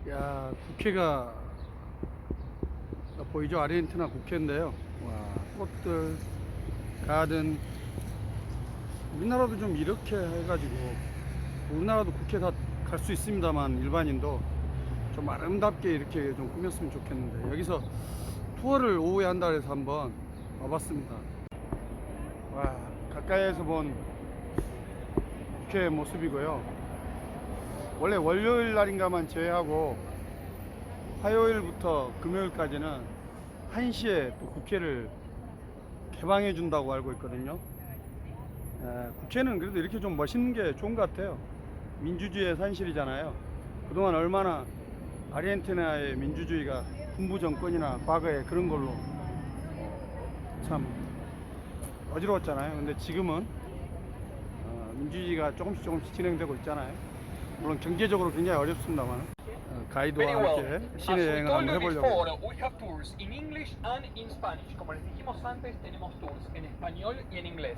야, 국회가 보이죠? 아르헨티나 국회인데요. 와, 꽃들, 가든. 우리나라도 좀 이렇게 해가지고, 우리나라도 국회 다 갈 수 있습니다만 일반인도 좀 아름답게 이렇게 좀 꾸몄으면 좋겠는데, 여기서 투어를 오후에 한다 해서 한번 와봤습니다. 와, 가까이에서 본 국회 모습이고요. 원래 월요일 날인가만 제외하고 화요일부터 금요일까지는 1시에 또 국회를 개방해 준다고 알고 있거든요. 국회는 그래도 이렇게 좀 멋있는 게 좋은 것 같아요. 민주주의의 산실이잖아요. 그동안 얼마나 아르헨티나의 민주주의가 군부 정권이나 과거에 그런 걸로 참 어지러웠잖아요. 근데 지금은 민주주의가 조금씩 진행되고 있잖아요. 물론 경제적으로 굉장히 어렵습니다만 가이드와 함께 시내 여행을 한번 해보려고. We have tours in English and in Spanish. Como les dijimos antes, tenemos tours en español y en inglés.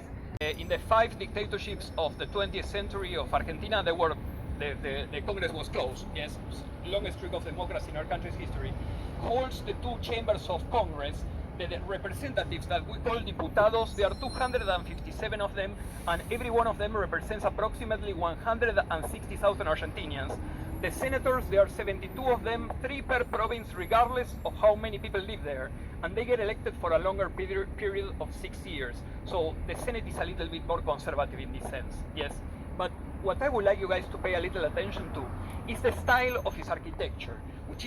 In the 5 dictatorships of the 20th century of Argentina, the Congress was closed. Yes, longest streak of democracy in our country's history. Holds the 2 chambers of Congress. The representatives that we call diputados, there are 257 of them, and every one of them represents approximately 160,000 Argentinians. The senators, there are 72 of them, 3 per province, regardless of how many people live there, and they get elected for a longer period of 6 years. So the Senate is a little bit more conservative in this sense, yes. But what I would like you guys to pay a little attention to is the style of his architecture, which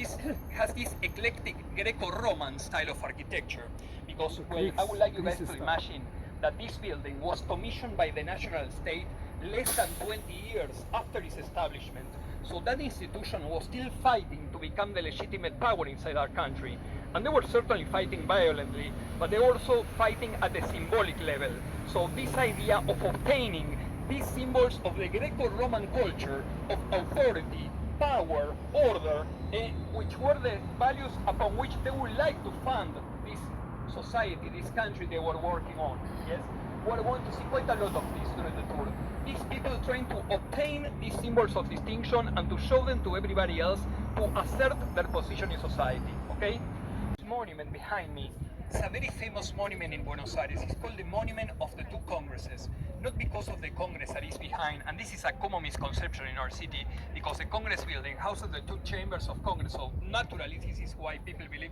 has this eclectic Greco-Roman style of architecture. Because, well, I would like you guys to imagine that this building was commissioned by the national state less than 20 years after its establishment. So that institution was still fighting to become the legitimate power inside our country. And they were certainly fighting violently, but they were also fighting at the symbolic level. So this idea of obtaining these symbols of the Greco-Roman culture of authority, power, order, which were the values upon which they would like to fund this society, this country they were working on. Yes, we're going to see quite a lot of this during the tour. These people trying to obtain these symbols of distinction and to show them to everybody else to assert their position in society. Okay? This monument behind me is a very famous monument in Buenos Aires. It's called the Monument of the 2 Congresses. Not because of the Congress that is behind, and this is a common misconception in our city, because the Congress building houses the 2 chambers of Congress, so naturally this is why people believe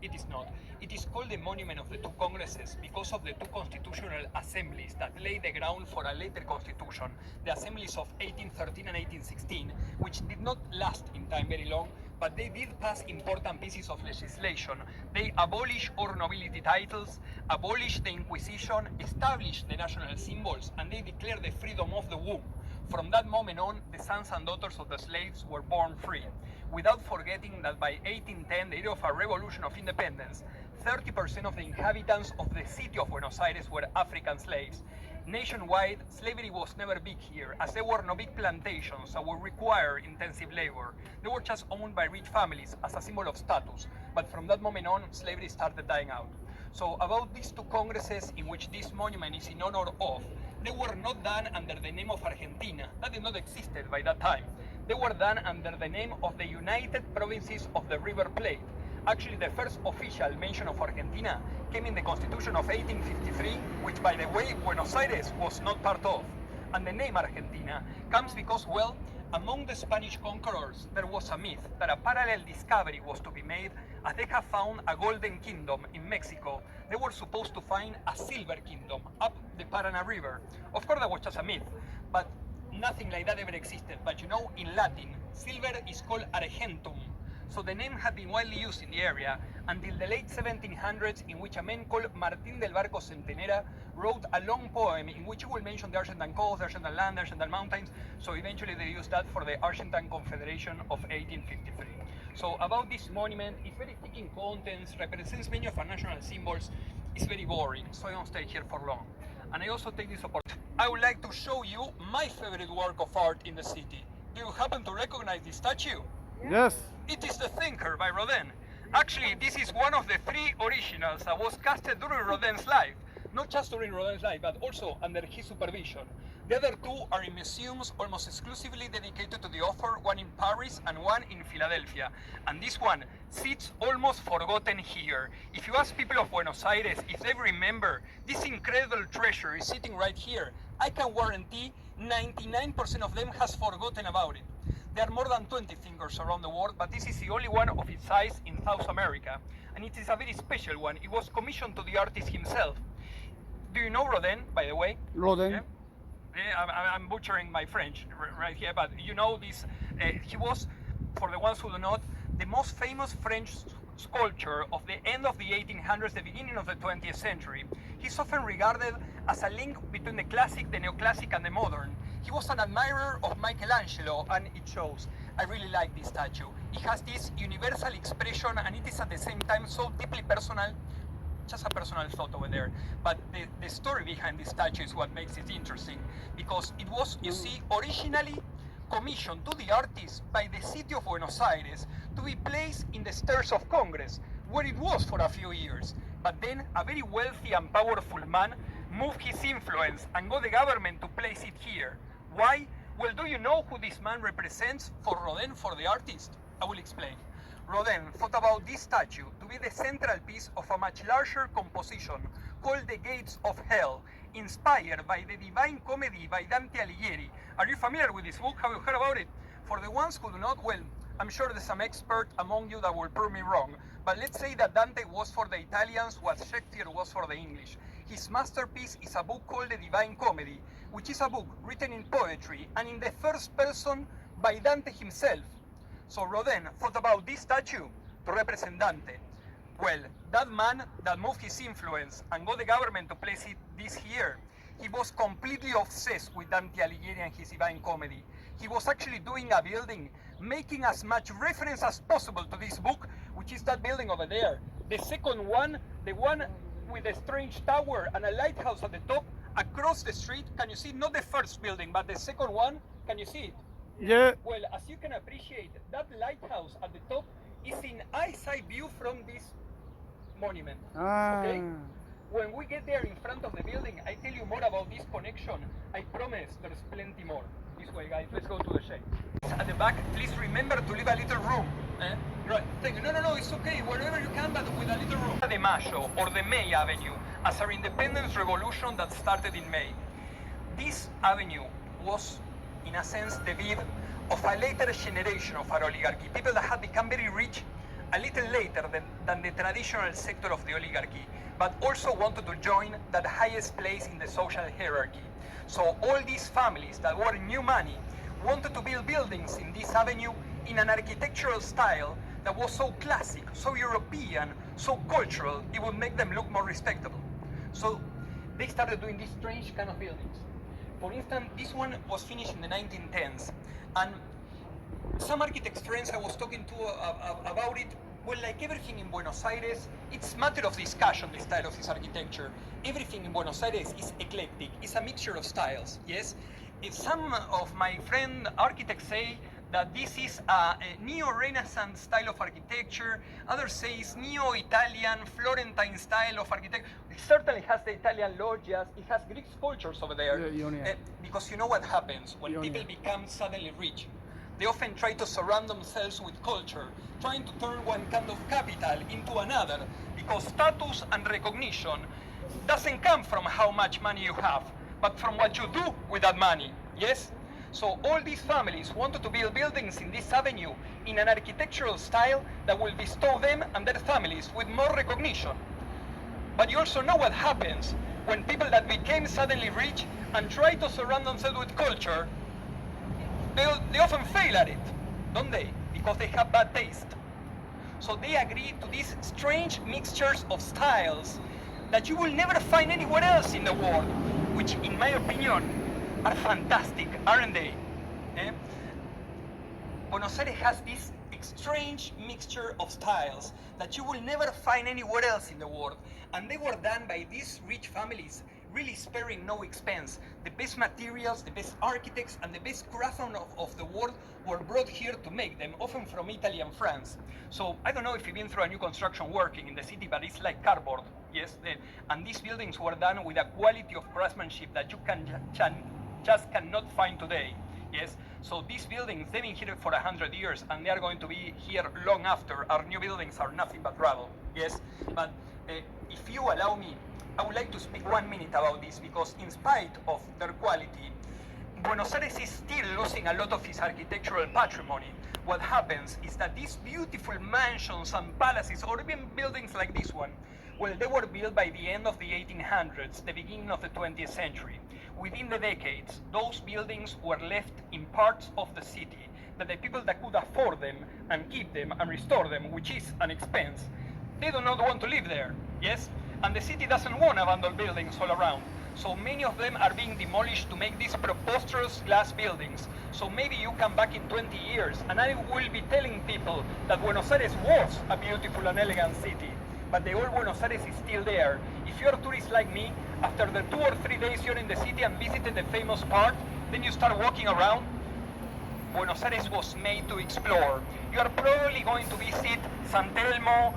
it is not. It is called the Monument of the 2 Congresses because of the 2 constitutional assemblies that laid the ground for a later constitution, the assemblies of 1813 and 1816, which did not last in time very long, but they did pass important pieces of legislation. They abolished all nobility titles, abolished the Inquisition, established the national symbols, and they declared the freedom of the womb. From that moment on, the sons and daughters of the slaves were born free, without forgetting that by 1810, the year of our Revolution of Independence, 30% of the inhabitants of the city of Buenos Aires were African slaves. Nationwide, slavery was never big here, as there were no big plantations that would require intensive labor. They were just owned by rich families as a symbol of status, but from that moment on, slavery started dying out. So about these 2 congresses in which this monument is in honor of, they were not done under the name of Argentina. That did not exist by that time. They were done under the name of the United Provinces of the River Plate. Actually, the first official mention of Argentina came in the Constitution of 1853, which, by the way, Buenos Aires was not part of. And the name Argentina comes because, well, among the Spanish conquerors, there was a myth that a parallel discovery was to be made, as they have found a golden kingdom in Mexico. They were supposed to find a silver kingdom up the Paraná River. Of course, that was just a myth, but nothing like that ever existed. But you know, in Latin, silver is called argentum. So the name had been widely used in the area until the late 1700s, in which a man called Martín del Barco Centenera wrote a long poem in which he will mention the Argentine coast, the Argentine land, the Argentine mountains. So eventually they used that for the Argentine Confederation of 1853. So about this monument, it's very thick in contents, represents many of our national symbols. It's very boring, so I don't stay here for long. And I also take this opportunity. I would like to show you my favorite work of art in the city. Do you happen to recognize this statue? Yes. It is The Thinker by Rodin. Actually, this is one of the 3 originals that was casted during Rodin's life. Not just during Rodin's life, but also under his supervision. The other two are in museums almost exclusively dedicated to the author, one in Paris and one in Philadelphia. And this one sits almost forgotten here. If you ask people of Buenos Aires if they remember this incredible treasure is sitting right here, I can guarantee 99% of them has forgotten about it. There are more than 20 fingers around the world, but this is the only one of its size in South America. And it is a very special one. It was commissioned to the artist himself. Do you know Rodin, by the way? Rodin. Yeah? I'm butchering my French right here, but you know this. He was, for the ones who do not, the most famous French sculptor of the end of the 1800s, the beginning of the 20th century. He's often regarded as a link between the classic, the neoclassic, and the modern. He was an admirer of Michelangelo, and it shows. I really like this statue. It has this universal expression, and it is at the same time so deeply personal. Just a personal thought over there. But the story behind this statue is what makes it interesting, because it was, you see, originally commissioned to the artist by the city of Buenos Aires to be placed in the stairs of Congress, where it was for a few years. But then a very wealthy and powerful man moved his influence and got the government to place it here. Why? Well, do you know who this man represents for Rodin, for the artist? I will explain. Rodin thought about this statue to be the central piece of a much larger composition called The Gates of Hell, inspired by the Divine Comedy by Dante Alighieri. Are you familiar with this book? Have you heard about it? For the ones who do not, well, I'm sure there's some expert among you that will prove me wrong, but let's say that Dante was for the Italians what Shakespeare was for the English. His masterpiece is a book called The Divine Comedy, which is a book written in poetry and in the first person by Dante himself. So Rodin thought about this statue to represent Dante. Well, that man that moved his influence and got the government to place this here, he was completely obsessed with Dante Alighieri and his Divine Comedy. He was actually doing a building, making as much reference as possible to this book, which is that building over there. The second one, the one with a strange tower and a lighthouse at the top, across the street. Can you see? Not the first building, but the second one. Can you see it? Yeah. Well, as you can appreciate, that lighthouse at the top is in eyesight view from this monument. Okay? When we get there in front of the building, I tell you more about this connection. I promise there's plenty more. This way, guys. Let's go to the shade. At the back, please remember to leave a little room. Right. Thank you. No, it's okay. Wherever you can, but with a little room. De Mayo, or the May Avenue, as our independence revolution that started in May. This avenue was, in a sense, the birth of a later generation of our oligarchy. People that had become very rich a little later than the traditional sector of the oligarchy, but also wanted to join that highest place in the social hierarchy. So all these families that were new money wanted to build buildings in this avenue in an architectural style that was so classic, so European, so cultural, it would make them look more respectable. So they started doing these strange kind of buildings. For instance, this one was finished in the 1910s, and some architects friends I was talking to about it, well, like everything in Buenos Aires, it's matter of discussion, the style of this architecture. Everything in Buenos Aires is eclectic, it's a mixture of styles, yes? If some of my friend architects say that this is a neo-Renaissance style of architecture, others say it's neo-Italian, Florentine style of architecture. It certainly has the Italian loggias, it has Greek sculptures over there. Because you know what happens when people become suddenly rich? They often try to surround themselves with culture, trying to turn one kind of capital into another, because status and recognition doesn't come from how much money you have, but from what you do with that money, yes? So all these families wanted to build buildings in this avenue in an architectural style that will bestow them and their families with more recognition. But you also know what happens when people that became suddenly rich and try to surround themselves with culture, they often fail at it, don't they? Because they have bad taste. So they agree to these strange mixtures of styles that you will never find anywhere else in the world, which in my opinion are fantastic, aren't they? Buenos Aires has this strange mixture of styles that you will never find anywhere else in the world, and they were done by these rich families, really sparing no expense. The best materials, the best architects, and the best craftsmen of the world were brought here to make them, often from Italy and France. So I don't know if you've been through a new construction working in the city, but it's like cardboard, yes? And these buildings were done with a quality of craftsmanship that you just cannot find today. Yes, so these buildings, they've been here for 100 years and they are going to be here long after. Our new buildings are nothing but rubble. Yes, but if you allow me, I would like to speak 1 minute about this, because in spite of their quality, Buenos Aires is still losing a lot of its architectural patrimony. What happens is that these beautiful mansions and palaces, or even buildings like this one, well, they were built by the end of the 1800s, the beginning of the 20th century. Within the decades, those buildings were left in parts of the city that the people that could afford them and keep them and restore them, which is an expense, they do not want to live there, yes? And the city doesn't want abandoned buildings all around. So many of them are being demolished to make these preposterous glass buildings. So maybe you come back in 20 years and I will be telling people that Buenos Aires was a beautiful and elegant city, but the old Buenos Aires is still there. If you're a tourist like me, after the 2 or 3 days you're in the city and visited the famous part, then you start walking around, Buenos Aires was made to explore. You are probably going to visit San Telmo,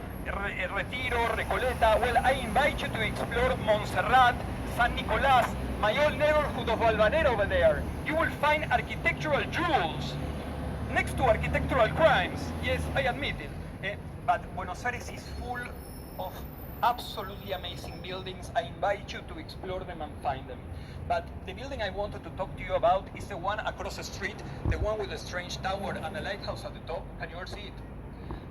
Retiro, Recoleta. Well, I invite you to explore Montserrat, San Nicolás, my old neighborhood of Balvanera over there. You will find architectural jewels next to architectural crimes. Yes, I admit it. But Buenos Aires is full of absolutely amazing buildings. I invite you to explore them and find them. But the building I wanted to talk to you about is the one across the street, the one with the strange tower and the lighthouse at the top. Can you all see it?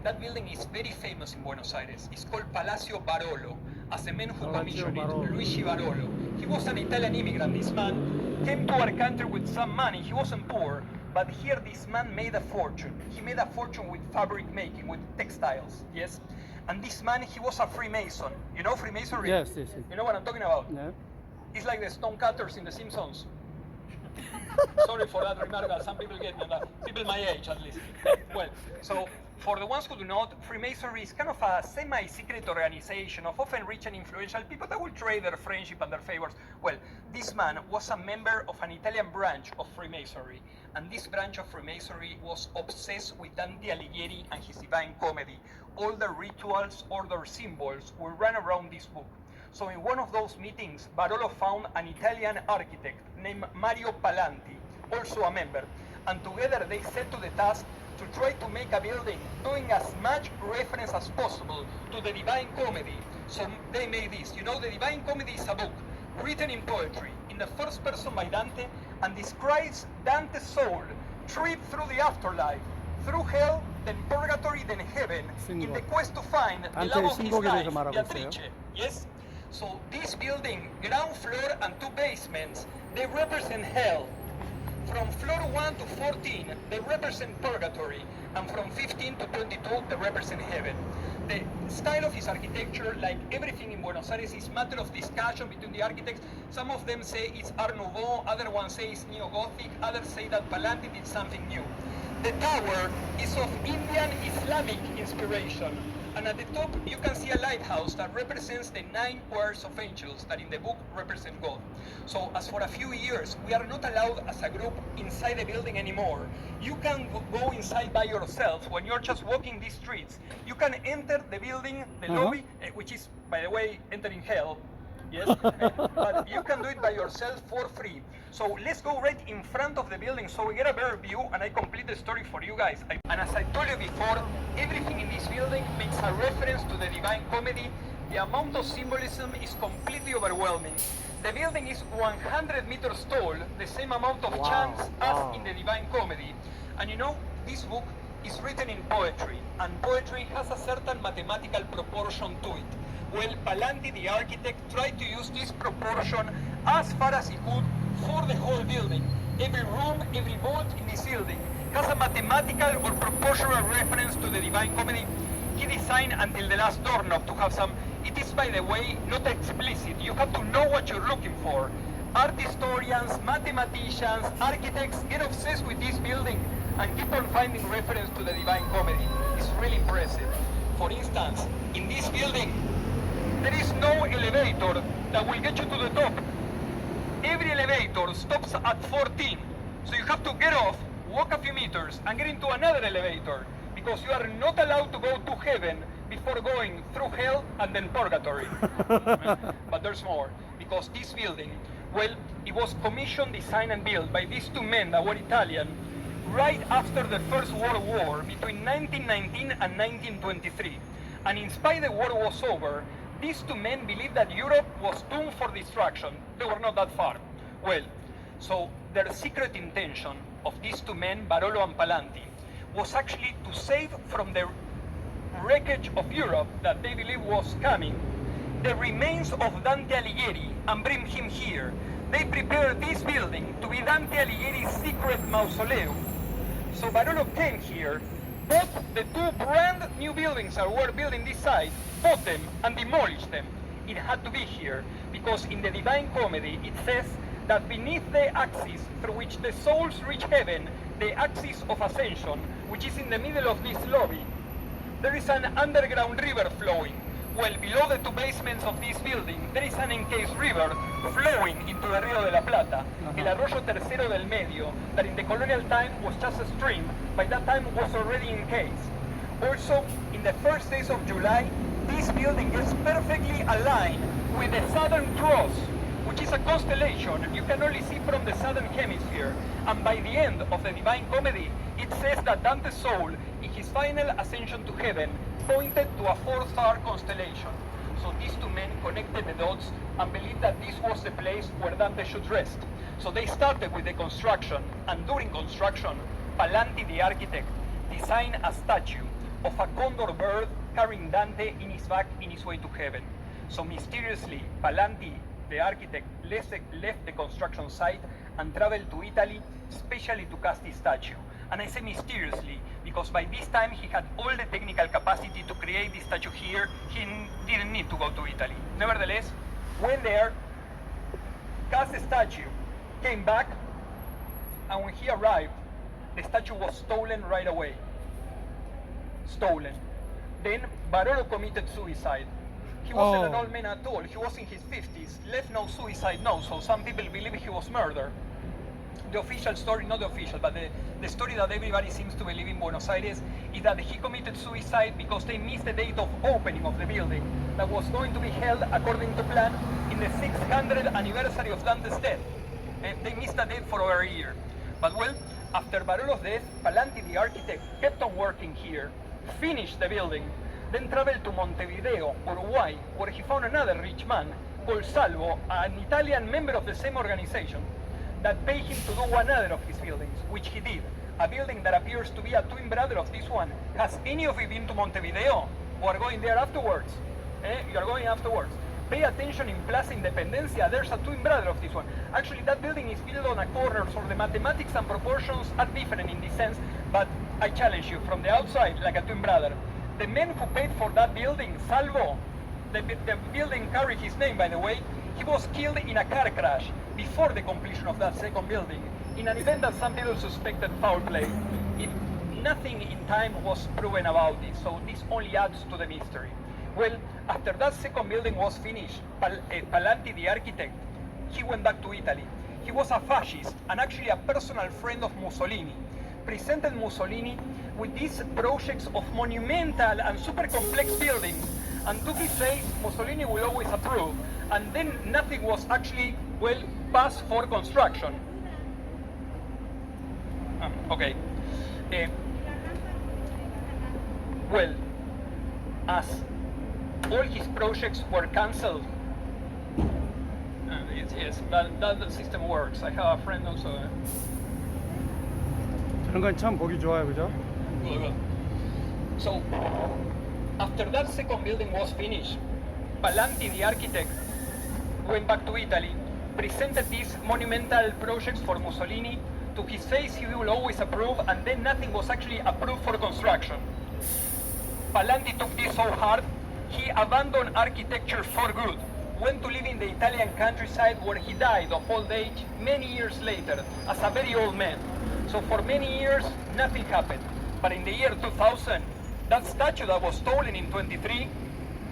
That building is very famous in Buenos Aires. It's called Palacio Barolo, as the man who commissioned it, Luigi Barolo. He was an Italian immigrant. This man came to our country with some money. He wasn't poor, but here this man made a fortune. He made a fortune with fabric making, with textiles, yes? And this man, he was a Freemason. You know Freemasonry? Yes, yes, yes. You know what I'm talking about? Yeah. It's like the stonecutters in The Simpsons. Sorry for that remark, but some people get me, people my age at least. Well, so for the ones who do not, Freemasonry is kind of a semi-secret organization of often rich and influential people that will trade their friendship and their favors. Well, this man was a member of an Italian branch of Freemasonry, and this branch of Freemasonry was obsessed with Dante Alighieri and his Divine Comedy. All the rituals or their symbols were run around this book. So in one of those meetings, Barolo found an Italian architect named Mario Palanti, also a member, and together they set to the task to try to make a building doing as much reference as possible to the Divine Comedy. So they made this. You know, the Divine Comedy is a book written in poetry, in the first person by Dante, and describes Dante's soul trip through the afterlife, through hell, then purgatory, then heaven, in the quest to find the love of his life, Beatrice. Yes? So this building, ground floor and 2 basements, they represent hell. From floor 1 to 14, they represent purgatory, and from 15 to 22, they represent heaven. The style of his architecture, like everything in Buenos Aires, is matter of discussion between the architects. Some of them say it's Art Nouveau, other ones say it's Neo-Gothic, others say that Palanti did something new. The tower is of Indian Islamic inspiration. And at the top, you can see a lighthouse that represents the 9 pairs of angels that in the book represent God. So as for a few years, we are not allowed as a group inside the building anymore. You can go inside by yourself when you're just walking these streets. You can enter the building, the lobby, which is, by the way, entering hell. Yes, but you can do it by yourself for free. So let's go right in front of the building so we get a better view and I complete the story for you guys. And as I told you before, everything in this building makes a reference to the Divine Comedy. The amount of symbolism is completely overwhelming. The building is 100 meters tall, the same amount of chants as in the Divine Comedy. And you know, this book is written in poetry, and poetry has a certain mathematical proportion to it. Well, Palanti, the architect, tried to use this proportion as far as he could for the whole building. Every room, every vault in this building has a mathematical or proportional reference to the Divine Comedy. He designed until the last doorknob to have some. It is, by the way, not explicit. You have to know what you're looking for. Art historians, mathematicians, architects get obsessed with this building and keep on finding reference to the Divine Comedy. It's really impressive. For instance, in this building, there is no elevator that will get you to the top. Every elevator stops at 14. So you have to get off, walk a few meters, and get into another elevator, because you are not allowed to go to heaven before going through hell and then purgatory. But there's more, because this building Well, it was commissioned, designed, and built by these two men that were Italian right after the First World War between 1919 and 1923. And in spite the war was over, these two men believed that Europe was doomed for destruction. They were not that far. Well, so their secret intention of these two men, Barolo and Palanti, was actually to save from the wreckage of Europe that they believed was coming the remains of Dante Alighieri and bring him here. They prepared this building to be Dante Alighieri's secret mausoleum. So Barolo came here, bought the two brand new buildings that were built in this site, bought them and demolished them. It had to be here because in the Divine Comedy it says that beneath the axis through which the souls reach heaven, the axis of ascension, which is in the middle of this lobby, there is an underground river flowing. Well, below the two basements of this building, there is an encased river flowing into the Rio de la Plata, el Arroyo Tercero del Medio, that in the colonial time was just a stream, by that time was already encased. Also, in the first days of July, this building is perfectly aligned with the Southern Cross, which is a constellation you can only see from the Southern Hemisphere. And by the end of the Divine Comedy, it says that Dante's soul, in his final ascension to heaven, pointed to a 4-star constellation. So these two men connected the dots and believed that this was the place where Dante should rest. So they started with the construction, and during construction, Palanti, the architect, designed a statue of a condor bird carrying Dante in his back in his way to heaven. So mysteriously, Palanti, the architect, left the construction site and traveled to Italy, especially to cast his statue. And I say mysteriously, because by this time he had all the technical capacity to create this statue here. He didn't need to go to Italy. Nevertheless, went there, cast the statue, came back, and when he arrived, the statue was stolen right away. Stolen. Then Barolo committed suicide. He wasn't an old man at all. He was in his 50s, left no suicide note, so some people believe he was murdered. The official story, not the official, but the story that everybody seems to believe in Buenos Aires is that he committed suicide because they missed the date of opening of the building that was going to be held according to plan in the 600th anniversary of Dante's death. And they missed the date for over a year. But well, after Barolo's death, Palanti, the architect, kept on working here, finished the building, then traveled to Montevideo, Uruguay, where he found another rich man called Salvo, an Italian member of the same organization, that paid him to do one other of his buildings, which he did. A building that appears to be a twin brother of this one. Has any of you been to Montevideo? Or are going there afterwards? You are going afterwards. Pay attention in Plaza Independencia, there's a twin brother of this one. Actually, that building is built on a corner, so the mathematics and proportions are different in this sense, but I challenge you, from the outside, like a twin brother. The man who paid for that building, Salvo, the building carried his name, by the way, he was killed in a car crash before the completion of that second building, in an event that some people suspected foul play. Nothing in time was proven about this, so this only adds to the mystery. Well, after that second building was finished, Palanti, the architect, he went back to Italy. He was a fascist and actually a personal friend of Mussolini. Presented Mussolini with these projects of monumental and super complex buildings, and to be safe, Mussolini will always approve, and then nothing was actually, well, passed for construction. Okay. Well, as all his projects were cancelled, yes, that system works. I have a friend also. 저런 건 참 보기 좋아요, 그죠? Good. So, after that second building was finished, Palanti, the architect, went back to Italy, presented these monumental projects for Mussolini. To his face, he will always approve, and then nothing was actually approved for construction. Palanti took this so hard, he abandoned architecture for good, went to live in the Italian countryside where he died of old age many years later, as a very old man. So for many years, nothing happened. But in the year 2000, that statue that was stolen in 23,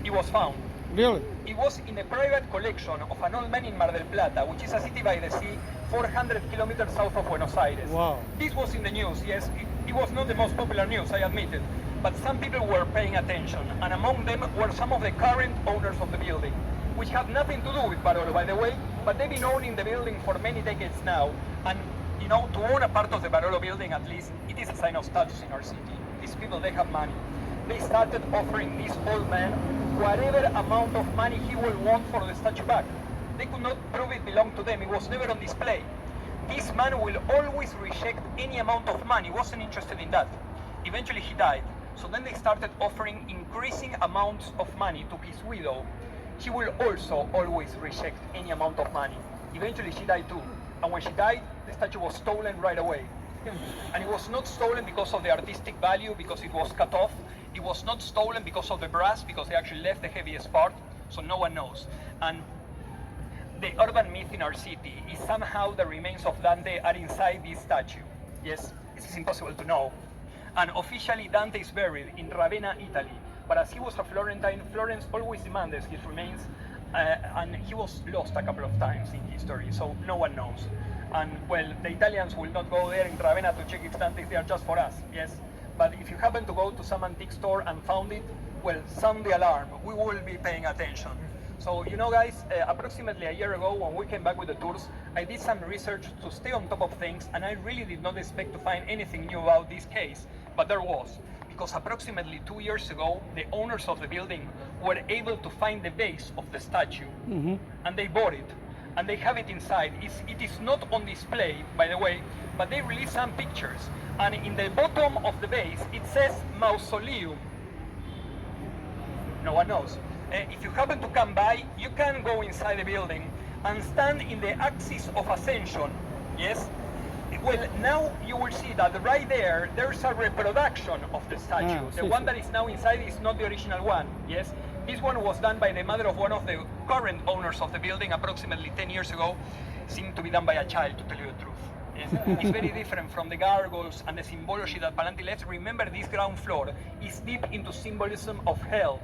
it was found. Really? It was in a private collection of an old man in Mar del Plata, which is a city by the sea, 400 kilometers south of Buenos Aires. Wow. This was in the news, yes. It was not the most popular news, I admit it. But some people were paying attention, and among them were some of the current owners of the building, which had nothing to do with Barolo, by the way. but they've been owning the building for many decades now. And you know, to own a part of the Barolo building, at least, it is a sign of status in our city. These people, they have money. They started offering this old man whatever amount of money he will want for the statue back. They could not prove it belonged to them. It was never on display. This man will always reject any amount of money. He wasn't interested in that. Eventually he died. So then they started offering increasing amounts of money to his widow. He will also always reject any amount of money. Eventually she died too. And when she died, the statue was stolen right away. And it was not stolen because of the artistic value, because it was cut off. It was not stolen because of the brass, because they actually left the heaviest part, so no one knows. And the urban myth in our city is somehow the remains of Dante are inside this statue. Yes, this is impossible to know. And officially Dante is buried in Ravenna, Italy. But as he was a Florentine, Florence always demanded his remains, and he was lost a couple of times in history, so no one knows. And well, the Italians will not go there in Ravenna to check if Dante is there just for us, yes? But if you happen to go to some antique store and found it, well, sound the alarm. We will be paying attention. So, you know, guys, approximately a year ago when we came back with the tours, I did some research to stay on top of things, and I really did not expect to find anything new about this case, but there was. Because approximately 2 years ago, the owners of the building were able to find the base of the statue, and they bought it, and they have it inside. It is not on display, by the way, but they released some pictures, and in the bottom of the base, it says mausoleum. No one knows. If you happen to come by, you can go inside the building and stand in the axis of ascension, yes? Well, now you will see that right there, there's a reproduction of the statue. The one that is now inside is not the original one, yes? This one was done by the mother of one of the current owners of the building approximately 10 years ago. Seemed to be done by a child, to tell you the truth. Yes? It's very different from the gargoyles and the symbology that Pallanti left. Remember, this ground floor is deep into symbolism of hell.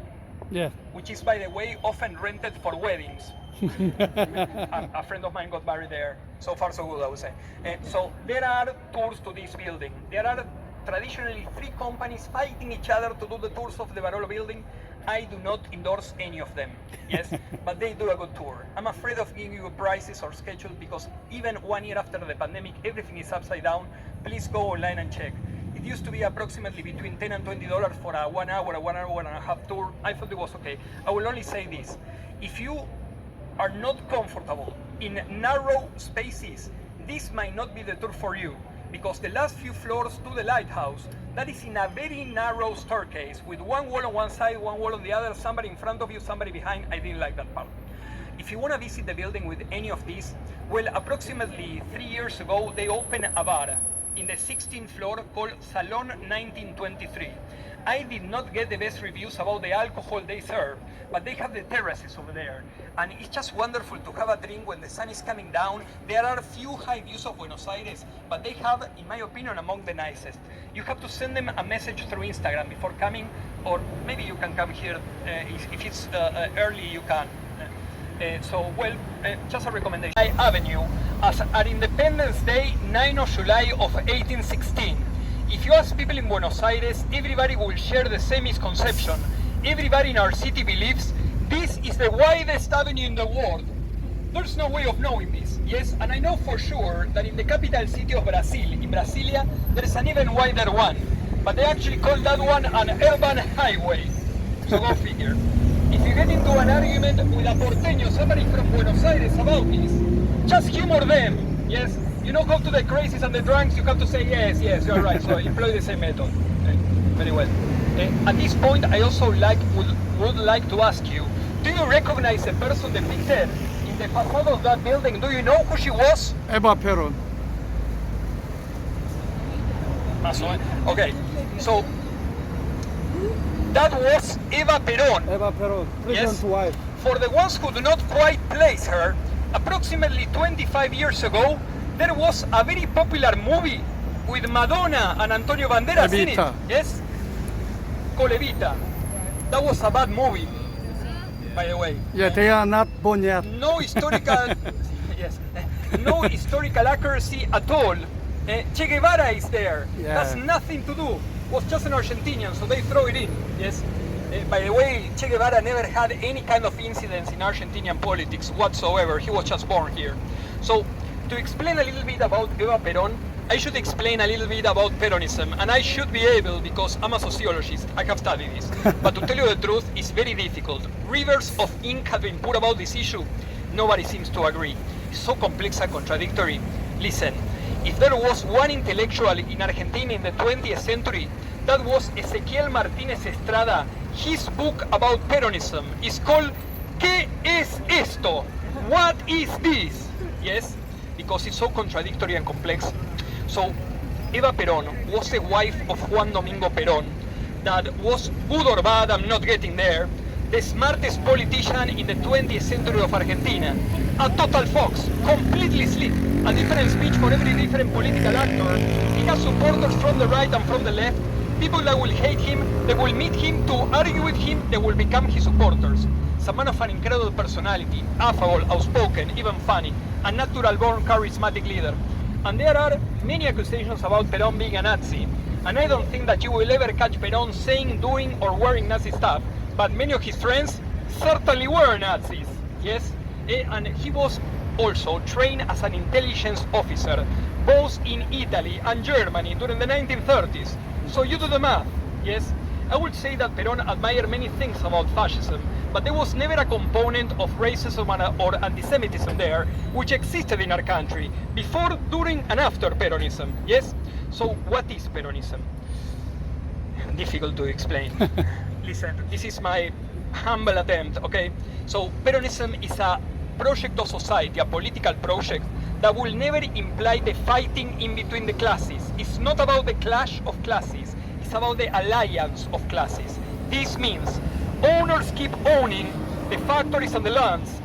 Yeah. Which is, by the way, often rented for weddings. A friend of mine got married there. So far, so good, I would say. So there are tours to this building. There are traditionally 3 companies fighting each other to do the tours of the Barolo building. I do not endorse any of them, yes, but they do a good tour. I'm afraid of giving you prices or schedule because even 1 year after the pandemic, everything is upside down. Please go online and check. It used to be approximately between $10 and $20 for a 1 hour and a half tour. I thought it was okay. I will only say this. If you are not comfortable in narrow spaces, this might not be the tour for you, because the last few floors to the lighthouse, that is in a very narrow staircase with one wall on one side, one wall on the other, somebody in front of you, somebody behind. I didn't like that part. If you want to visit the building with any of these, well, approximately 3 years ago, they opened a bar in the 16th floor called Salon 1923. I did not get the best reviews about the alcohol they serve, but they have the terraces over there. And it's just wonderful to have a drink when the sun is coming down. There are few high views of Buenos Aires, but they have, in my opinion, among the nicest. You have to send them a message through Instagram before coming, or maybe you can come here. If it's early, you can. Just a recommendation. Avenue as an Independence Day, 9 of July of 1816. If you ask people in Buenos Aires, everybody will share the same misconception. Everybody in our city believes this is the widest avenue in the world. There's no way of knowing this, yes? And I know for sure that in the capital city of Brazil, in Brasilia, there is an even wider one. But they actually call that one an urban highway. So go figure. If you get into an argument with a porteño, somebody from Buenos Aires about this, just humor them, yes? You know, go to the crazies and the drunks, you have to say, yes, you're right, so employ the same method. Very well. At this point, I also would like to ask you, do you recognize the person depicted in the facade of that building? Do you know who she was? Eva Perón. Okay, so that was Eva Perón. Eva Perón, president's wife. For the ones who do not quite place her, approximately 25 years ago, there was a very popular movie with Madonna and Antonio Banderas in it. Yes? Called Evita. That was a bad movie, by the way. Yeah, they are not born yet. No historical, no historical accuracy at all. Che Guevara is there. Yeah. That's nothing to do. Was just an Argentinian, so they throw it in. Yes. By the way, Che Guevara never had any kind of incidents in Argentinian politics whatsoever. He was just born here. So, to explain a little bit about Eva Perón, I should explain a little bit about Peronism, and I should be able because I'm a sociologist, I have studied this. But to tell you the truth, it's very difficult. Rivers of ink have been poured about this issue. Nobody seems to agree. It's so complex and contradictory. Listen, if there was one intellectual in Argentina in the 20th century, that was Ezequiel Martínez Estrada. His book about Peronism is called ¿Qué es esto? What is this? Yes, because it's so contradictory and complex. So, Eva Perón was the wife of Juan Domingo Perón, that was good or bad, I'm not getting there, the smartest politician in the 20th century of Argentina. A total fox, completely asleep, a different speech for every different political actor. He has supporters from the right and from the left, people that will hate him, they will meet him to argue with him, they will become his supporters. He's a man of an incredible personality, affable, outspoken, even funny, a natural-born charismatic leader. And there are many accusations about Perón being a Nazi. And I don't think that you will ever catch Perón saying, doing, or wearing Nazi stuff. But many of his friends certainly were Nazis. Yes? And he was also trained as an intelligence officer, both in Italy and Germany during the 1930s. So you do the math. Yes? I would say that Perón admired many things about fascism, but there was never a component of racism or anti-Semitism there, which existed in our country, before, during, and after Peronism, yes? So what is Peronism? Difficult to explain. Listen, this is my humble attempt, okay? So Peronism is a project of society, a political project, that will never imply the fighting in between the classes. It's not about the clash of classes, it's about the alliance of classes. This means owners keep owning the factories and the lands.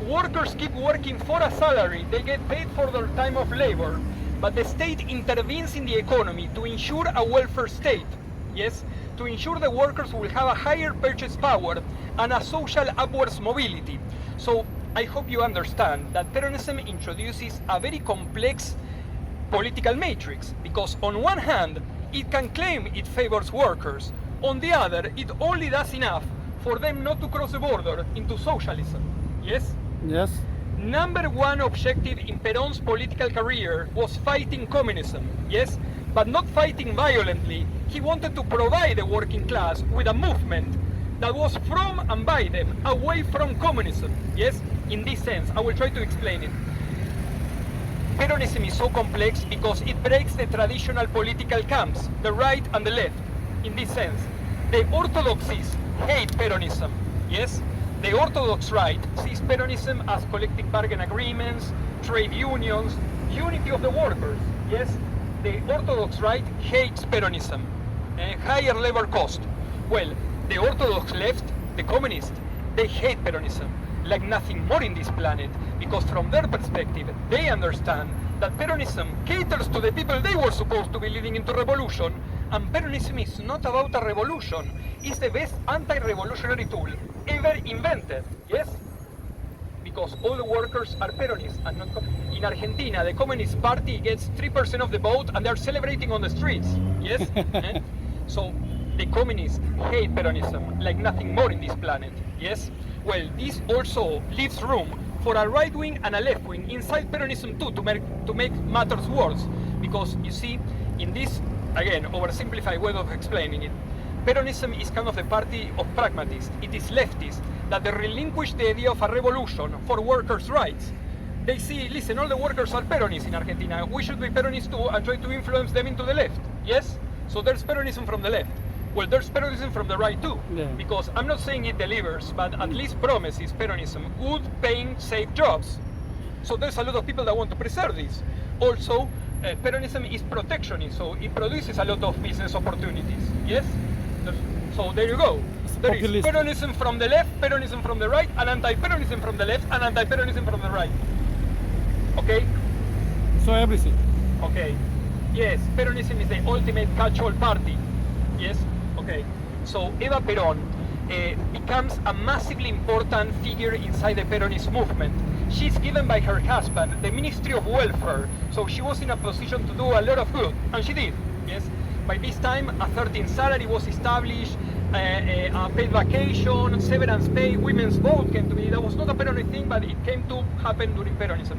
Workers keep working for a salary. They get paid for their time of labor. But the state intervenes in the economy to ensure a welfare state. Yes? To ensure the workers will have a higher purchase power and a social upwards mobility. So I hope you understand that Peronism introduces a very complex political matrix, because on one hand, it can claim it favors workers. On the other, it only does enough for them not to cross the border into socialism. Yes? Yes. Number one objective in Perón's political career was fighting communism. Yes? But not fighting violently. He wanted to provide the working class with a movement that was from and by them, away from communism. Yes? In this sense, I will try to explain it. Peronism is so complex because it breaks the traditional political camps, the right and the left. In this sense, the orthodoxies hate Peronism, yes? The orthodox right sees Peronism as collective bargain agreements, trade unions, unity of the workers, yes? The orthodox right hates Peronism, higher labor cost. Well, the orthodox left, the communists, they hate Peronism like nothing more in this planet, because from their perspective, they understand that Peronism caters to the people they were supposed to be leading into revolution, and Peronism is not about a revolution. It's the best anti-revolutionary tool ever invented, yes? Because all the workers are Peronists and not in Argentina, the Communist Party gets 3% of the vote and they're celebrating on the streets, yes? So the communists hate Peronism like nothing more in this planet, yes? Well, this also leaves room for a right wing and a left wing inside Peronism too, to make matters worse. Because you see, in this, again, oversimplified way of explaining it, Peronism is kind of the party of pragmatists. It is leftists that they relinquish the idea of a revolution for workers' rights. They see, listen, all the workers are Peronists in Argentina. We should be Peronists too and try to influence them into the left. Yes? So there's Peronism from the left. Well, there's Peronism from the right too. Yeah. Because I'm not saying it delivers, but at least promises Peronism good, paying, safe jobs. So there's a lot of people that want to preserve this. Also, Peronism is protectionist, so it produces a lot of business opportunities. Yes? So there you go. There is Peronism from the left, Peronism from the right, and anti-Peronism from the left, and anti-Peronism from the right. Okay? So everything. Okay. Yes, Peronism is the ultimate catch-all party. Yes? Okay. So Eva Perón becomes a massively important figure inside the Peronist movement. She's given by her husband the Ministry of Welfare, so she was in a position to do a lot of good, and she did. Yes? By this time, a 13th salary was established, a paid vacation, severance pay, women's vote came to be. That was not a Peronist thing, but it came to happen during Peronism.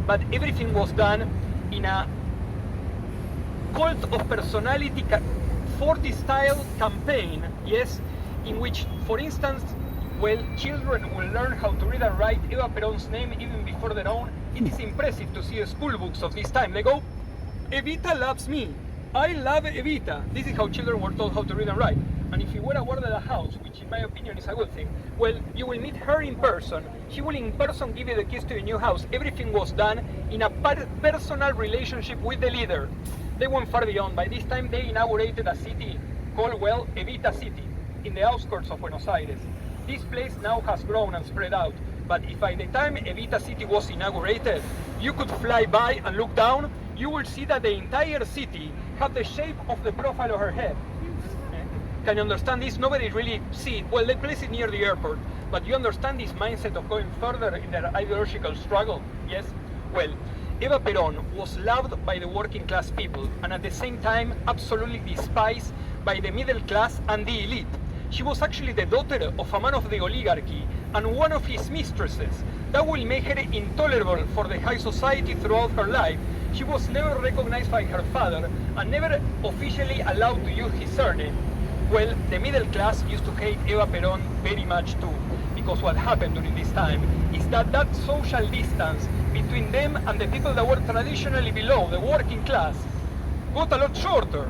But everything was done in a cult of personality 40 style campaign, yes, in which, for instance, well, children will learn how to read and write Eva Perón's name even before their own. It is impressive to see the school books of this time. They go, Evita loves me. I love Evita. This is how children were told how to read and write. And if you were awarded a house, which in my opinion is a good thing, well, you will meet her in person. She will in person give you the keys to your new house. Everything was done in a personal relationship with the leader. They went far beyond. By this time, they inaugurated a city called, well, Evita City, in the outskirts of Buenos Aires. This place now has grown and spread out, but if by the time Evita City was inaugurated, you could fly by and look down, you will see that the entire city had the shape of the profile of her head. Can you understand this? Nobody really see it. Well, they place it near the airport, but you understand this mindset of going further in their ideological struggle? Yes? Well, Eva Perón was loved by the working class people, and at the same time absolutely despised by the middle class and the elite. She was actually the daughter of a man of the oligarchy and one of his mistresses. That will make her intolerable for the high society throughout her life. She was never recognized by her father and never officially allowed to use his surname. Well, the middle class used to hate Eva Perón very much too, because what happened during this time is that that social distance between them and the people that were traditionally below, the working class, got a lot shorter.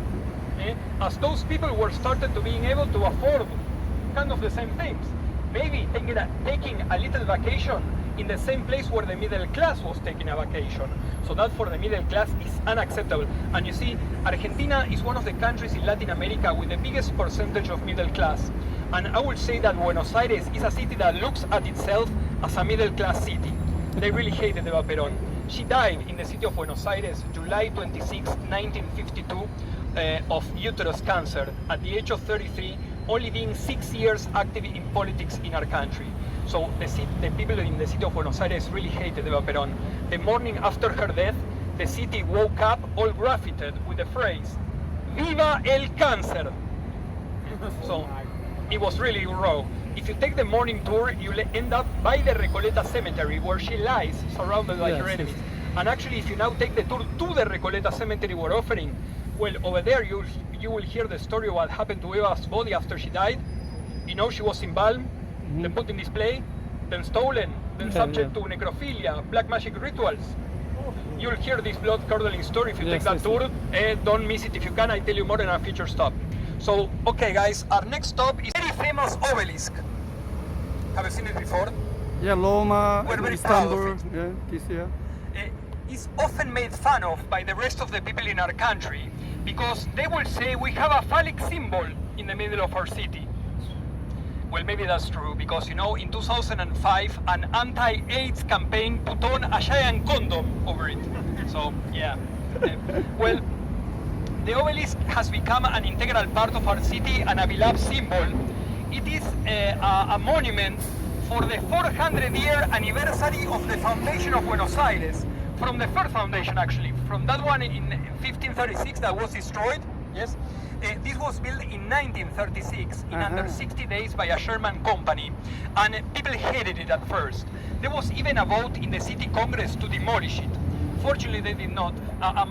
As those people were started to being able to afford kind of the same things. Maybe taking a little vacation in the same place where the middle class was taking a vacation. So that for the middle class is unacceptable. And you see, Argentina is one of the countries in Latin America with the biggest percentage of middle class. And I would say that Buenos Aires is a city that looks at itself as a middle class city. They really hated Eva Perón. She died in the city of Buenos Aires, July 26, 1952, of uterus cancer at the age of 33, only being 6 years active in politics in our country. So the people in the city of Buenos Aires really hated Eva Perón. The morning after her death, the city woke up all graffitied with the phrase, "Viva el cáncer!" So it was really raw. If you take the morning tour, you'll end up by the Recoleta cemetery where she lies surrounded by her enemies. And actually, if you now take the tour to the Recoleta cemetery we're offering, well, over there you will hear the story of what happened to Eva's body after she died. You know, she was embalmed, then put in display, then stolen, then subject to necrophilia, black magic rituals. You'll hear this blood-curdling story if you take that tour. Don't miss it if you can. I tell you more in our future stop. So, okay guys, our next stop is very famous obelisk. Have you seen it before? Yeah, Loma, We're very proud Istanbul. of it. Yeah, this year. Is often made fun of by the rest of the people in our country because they will say we have a phallic symbol in the middle of our city. Well, maybe that's true because, you know, in 2005 an anti-AIDS campaign put on a giant condom over it. So, yeah. Well, the obelisk has become an integral part of our city and a beloved symbol. It is a monument for the 400-year anniversary of the foundation of Buenos Aires. From the first foundation, actually, from that one in 1536 that was destroyed, yes, this was built in 1936 in under 60 days by a Sherman company, and people hated it at first. There was even a vote in the city congress to demolish it. Fortunately, they did not. A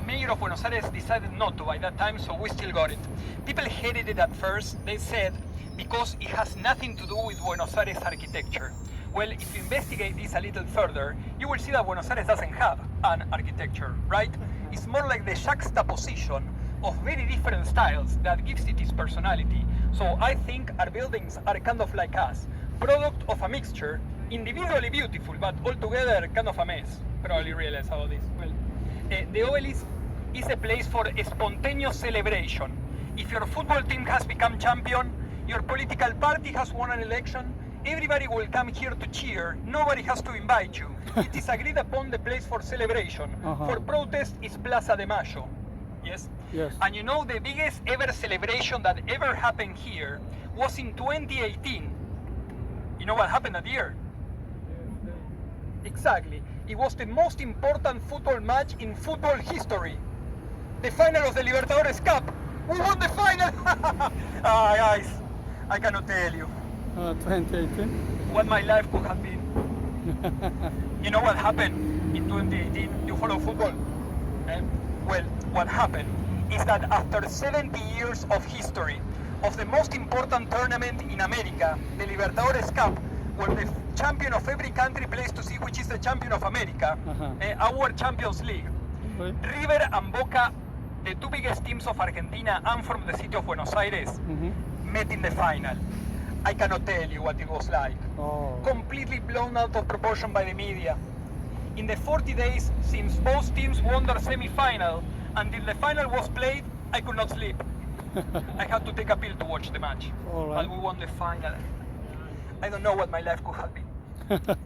mayor of Buenos Aires decided not to by that time, so we still got it. People hated it at first. They said because it has nothing to do with Buenos Aires architecture. Well, if you investigate this a little further, you will see that Buenos Aires doesn't have an architecture, right? It's more like the juxtaposition of very different styles that gives it its personality. So I think our buildings are kind of like us, product of a mixture, individually beautiful, but altogether kind of a mess. Probably realize about this. Well, the obelisk is a place for a spontaneous celebration. If your football team has become champion, your political party has won an election, everybody will come here to cheer. Nobody has to invite you. It is agreed upon the place for celebration. For protest is Plaza de Mayo. Yes? Yes. And you know the biggest ever celebration that ever happened here was in 2018. You know what happened that year? Exactly. It was the most important football match in football history. The final of the Libertadores Cup. We won the final! Guys, I cannot tell you 2018. what my life could have been. You know what happened in 2018? You follow football? Well, what happened is that after 70 years of history of the most important tournament in America, the Libertadores Cup, where the champion of every country plays to see which is the champion of America, our Champions League, Right. River and Boca, the two biggest teams of Argentina and from the city of Buenos Aires, met in the final. I cannot tell you what it was like. Oh. Completely blown out of proportion by the media. In the 40 days since both teams won their semi-final, until the final was played, I could not sleep. I had to take a pill to watch the match. All right. But we won the final. I don't know what my life could have been.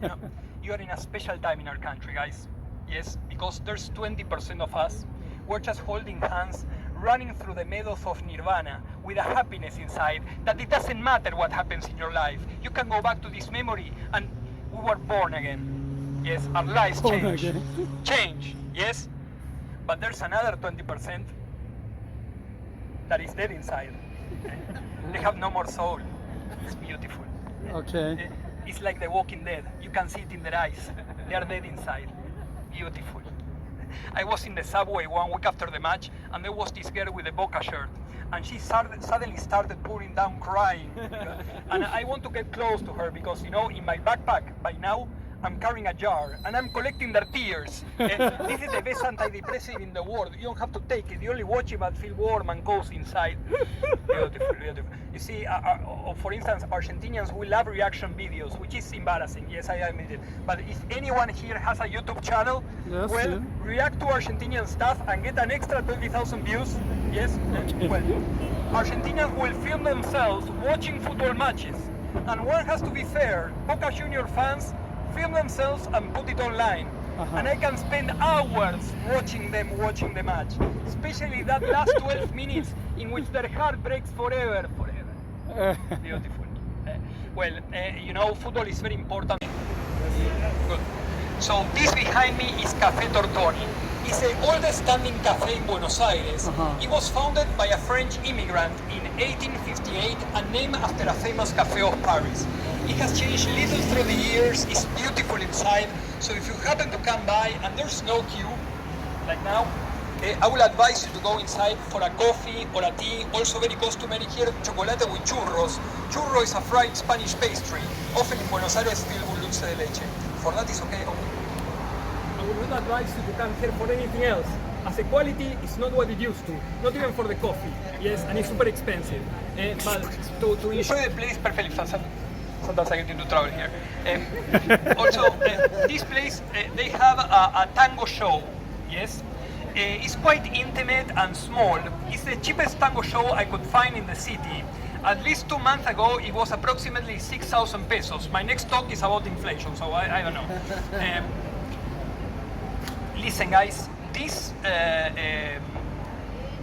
You know, you are in a special time in our country, guys. Yes, because there's 20% of us. We're just holding hands, running through the meadows of Nirvana with a happiness inside that it doesn't matter what happens in your life. You can go back to this memory and we were born again. Yes, our lives Born change. again. Change, yes. But there's another 20% that is dead inside. They have no more soul. It's beautiful. Okay. It's like the Walking Dead. You can see it in their eyes. They are dead inside. Beautiful. I was in the subway 1 week after the match, and there was this girl with a Boca shirt, and she suddenly started pouring down crying. And I want to get close to her because, you know, in my backpack by now, I'm carrying a jar and I'm collecting their tears. This is the best antidepressant in the world. You don't have to take it. You only watch it but feel warm and cozy inside. Beautiful, beautiful. You see, for instance, Argentinians, we love reaction videos, which is embarrassing. Yes, I admit it. But if anyone here has a YouTube channel, Yes, well, yeah. react to Argentinian stuff and get an extra 20,000 views. Yes? Well, Argentinians will film themselves watching football matches. And one has to be fair. Boca Junior fans film themselves and put it online. And I can spend hours watching them watching the match, especially that last 12 minutes in which their heart breaks forever. Beautiful. You know, football is very important. Good. So this behind me is Café Tortoni. It's the oldest standing cafe in Buenos Aires. It was founded by a French immigrant in 1858 and named after a famous cafe of Paris. It has changed little through the years. It's beautiful inside. So if you happen to come by and there's no queue, like now, I will advise you to go inside for a coffee or a tea. Also very customary here, chocolate with churros. Churro is a fried Spanish pastry, often in Buenos Aires filled with dulce de leche. For that is okay. I would not advise you to come here for anything else, as the quality is not what it used to, not even for the coffee, yes, and it's super expensive. But to enjoy the place perfectly, sometimes I get into trouble here. Also, this place, they have a tango show, yes. It's quite intimate and small. It's the cheapest tango show I could find in the city. At least 2 months ago, it was approximately 6,000 pesos. My next talk is about inflation, so I don't know. Listen, guys, this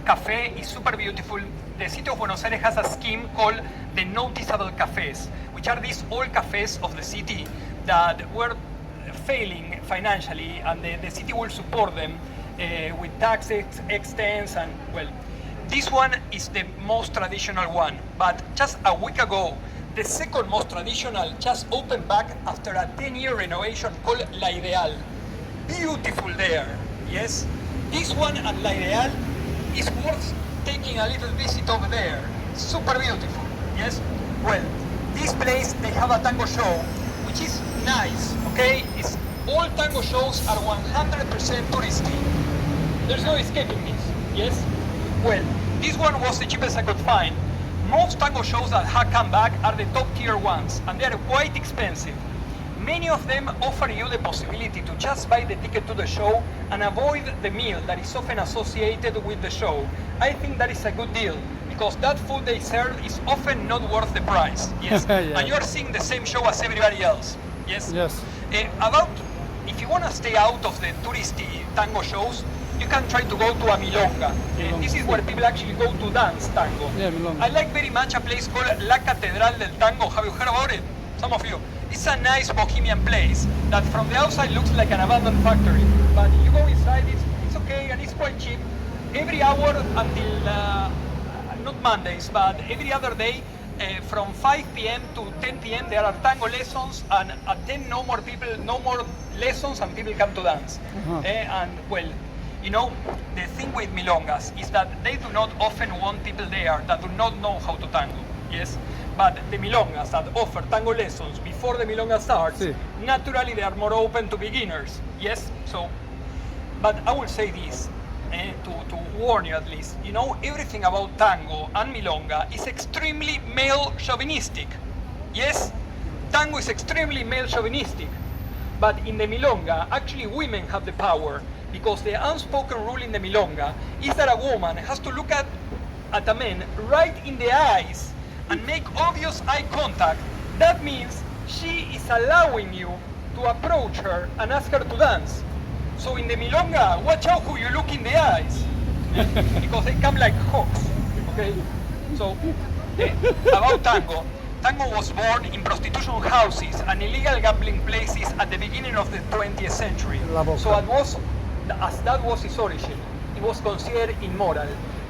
cafe is super beautiful. The city of Buenos Aires has a scheme called the noticeable cafes, which are these old cafes of the city that were failing financially, and the city will support them with tax extents and, well, this one is the most traditional one, but just a week ago, the second most traditional just opened back after a 10-year renovation called La Ideal. Beautiful there, yes? This one and La Ideal is worth taking a little visit over there. Super beautiful, yes? Well, this place, they have a tango show, which is nice, okay? All tango shows are 100% touristy. There's no escaping this, yes? Well, this one was the cheapest I could find. Most tango shows that have come back are the top tier ones, and they are quite expensive. Many of them offer you the possibility to just buy the ticket to the show and avoid the meal that is often associated with the show. I think that is a good deal, because that food they serve is often not worth the price, yes? Yeah. And you're seeing the same show as everybody else, yes? Yes. If you want to stay out of the touristy tango shows, you can try to go to a milonga. This is where people actually go to dance tango. Yeah, milonga. I like very much a place called La Catedral del Tango. Have you heard about it? Some of you. It's a nice bohemian place that from the outside looks like an abandoned factory. But you go inside, it's okay and it's quite cheap. Every hour until not Mondays, but every other day from 5 p.m. to 10 p.m. there are tango lessons, and at 10 no more lessons, and people come to dance. And well, you know, the thing with milongas is that they do not often want people there that do not know how to tango. Yes, but the milongas that offer tango lessons before the milonga starts, naturally they are more open to beginners. Yes, so, but I will say this, to warn you at least, you know, everything about tango and milonga is extremely male chauvinistic. Yes, tango is extremely male chauvinistic, but in the milonga, actually women have the power, because the unspoken rule in the milonga is that a woman has to look at a man right in the eyes and make obvious eye contact. That means she is allowing you to approach her and ask her to dance. So in the milonga, watch out who you look in the eyes, because they come like hawks. Okay. So about tango, tango was born in prostitution houses and illegal gambling places at the beginning of the 20th century. So as that was its origin, it was considered immoral.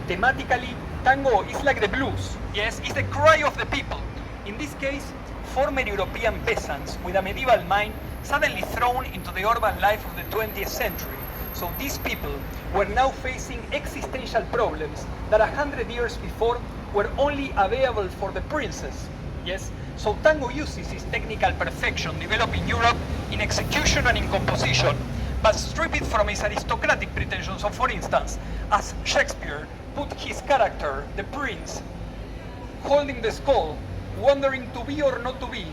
Thematically, tango is like the blues. Yes, it's the cry of the people. In this case, former European peasants with a medieval mind suddenly thrown into the urban life of the 20th century. So these people were now facing existential problems that 100 years before were only available for the princes. Yes, so tango uses its technical perfection developed in Europe in execution and in composition, but strip it from its aristocratic pretensions. So for instance, as Shakespeare put his character, the prince, holding the skull, wondering to be or not to be,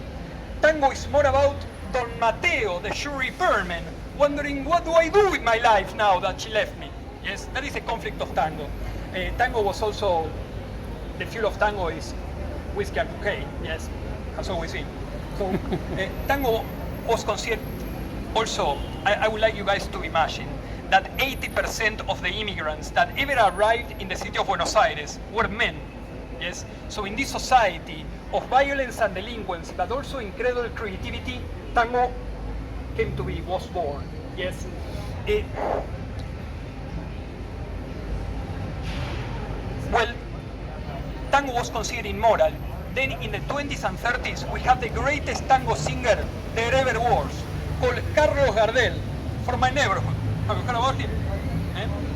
tango is more about Don Mateo, the jury perman, wondering what do I do with my life now that she left me. Yes, that is a conflict of tango. Tango was also, the fuel of tango is whiskey and cocaine, yes, has always been. So tango was considered also, I would like you guys to imagine that 80% of the immigrants that ever arrived in the city of Buenos Aires were men. Yes, so in this society of violence and delinquency, but also incredible creativity, tango came to be, was born. Yes. Well, tango was considered immoral. Then in the 20s and 30s, we have the greatest tango singer there ever was, called Carlos Gardel, from my neighborhood. Have you heard about him?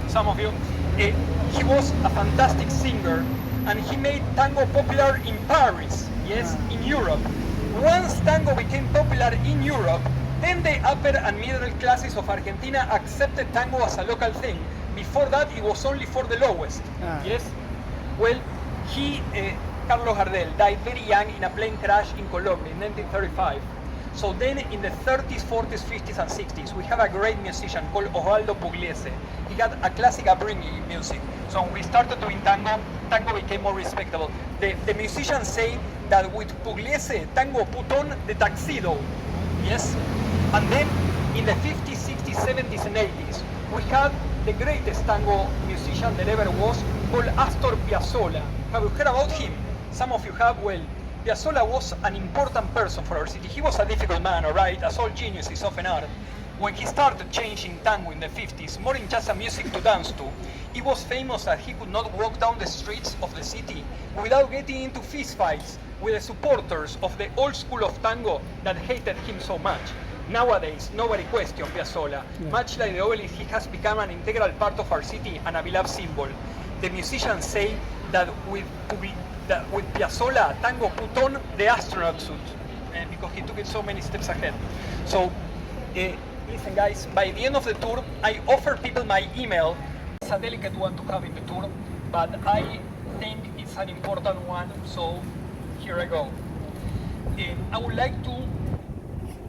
Some of you. He was a fantastic singer, and he made tango popular in Paris, yes, in Europe. Once tango became popular in Europe, then the upper and middle classes of Argentina accepted tango as a local thing. Before that, it was only for the lowest. Yes. Well, Carlos Gardel, died very young in a plane crash in Colombia in 1935. So then in the 30s, 40s, 50s, and 60s, we have a great musician called Osvaldo Pugliese. He had a classic upbringing in music. So when we started doing tango, tango became more respectable. The musicians say that with Pugliese, tango put on the tuxedo. Yes? And then in the 50s, 60s, 70s, and 80s, we had the greatest tango musician there ever was, called Astor Piazzolla. Have you heard about him? Some of you have. Well, Piazzolla was an important person for our city. He was a difficult man, all right, as all geniuses often are. When he started changing tango in the 50s, more in just a music to dance to, he was famous that he could not walk down the streets of the city without getting into fistfights with the supporters of the old school of tango that hated him so much. Nowadays, nobody questions Piazzolla. Much like the obelisk, he has become an integral part of our city and a beloved symbol. The musicians say that with Piazzolla, tango put on the astronaut suit, because he took it so many steps ahead. So, listen guys, by the end of the tour, I offer people my email. It's a delicate one to have in the tour, but I think it's an important one, so here I go. I would like to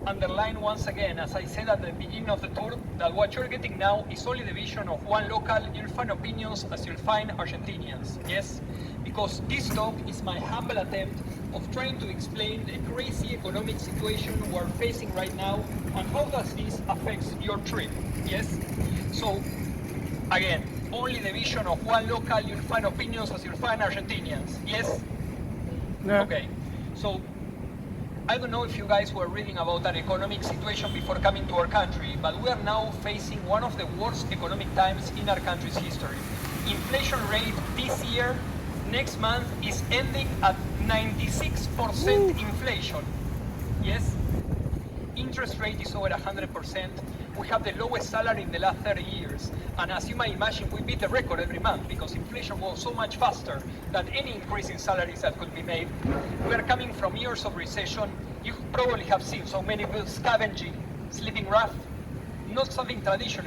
underline once again, as I said at the beginning of the tour, that what you're getting now is only the vision of one local. You'll find opinions as you'll find Argentinians, yes? Because this talk is my humble attempt of trying to explain the crazy economic situation we're facing right now and how does this affect your trip, yes? So, again, only the vision of one local. You'll find opinions as you'll find Argentinians, yes? Yeah. Okay, so I don't know if you guys were reading about our economic situation before coming to our country, but we are now facing one of the worst economic times in our country's history. Inflation rate this year next month is ending at 96% inflation. Yes? Interest rate is over 100%. We have the lowest salary in the last 30 years. And as you might imagine, we beat the record every month because inflation was so much faster than any increase in salaries that could be made. We are coming from years of recession. You probably have seen so many people scavenging, sleeping rough. Not something traditional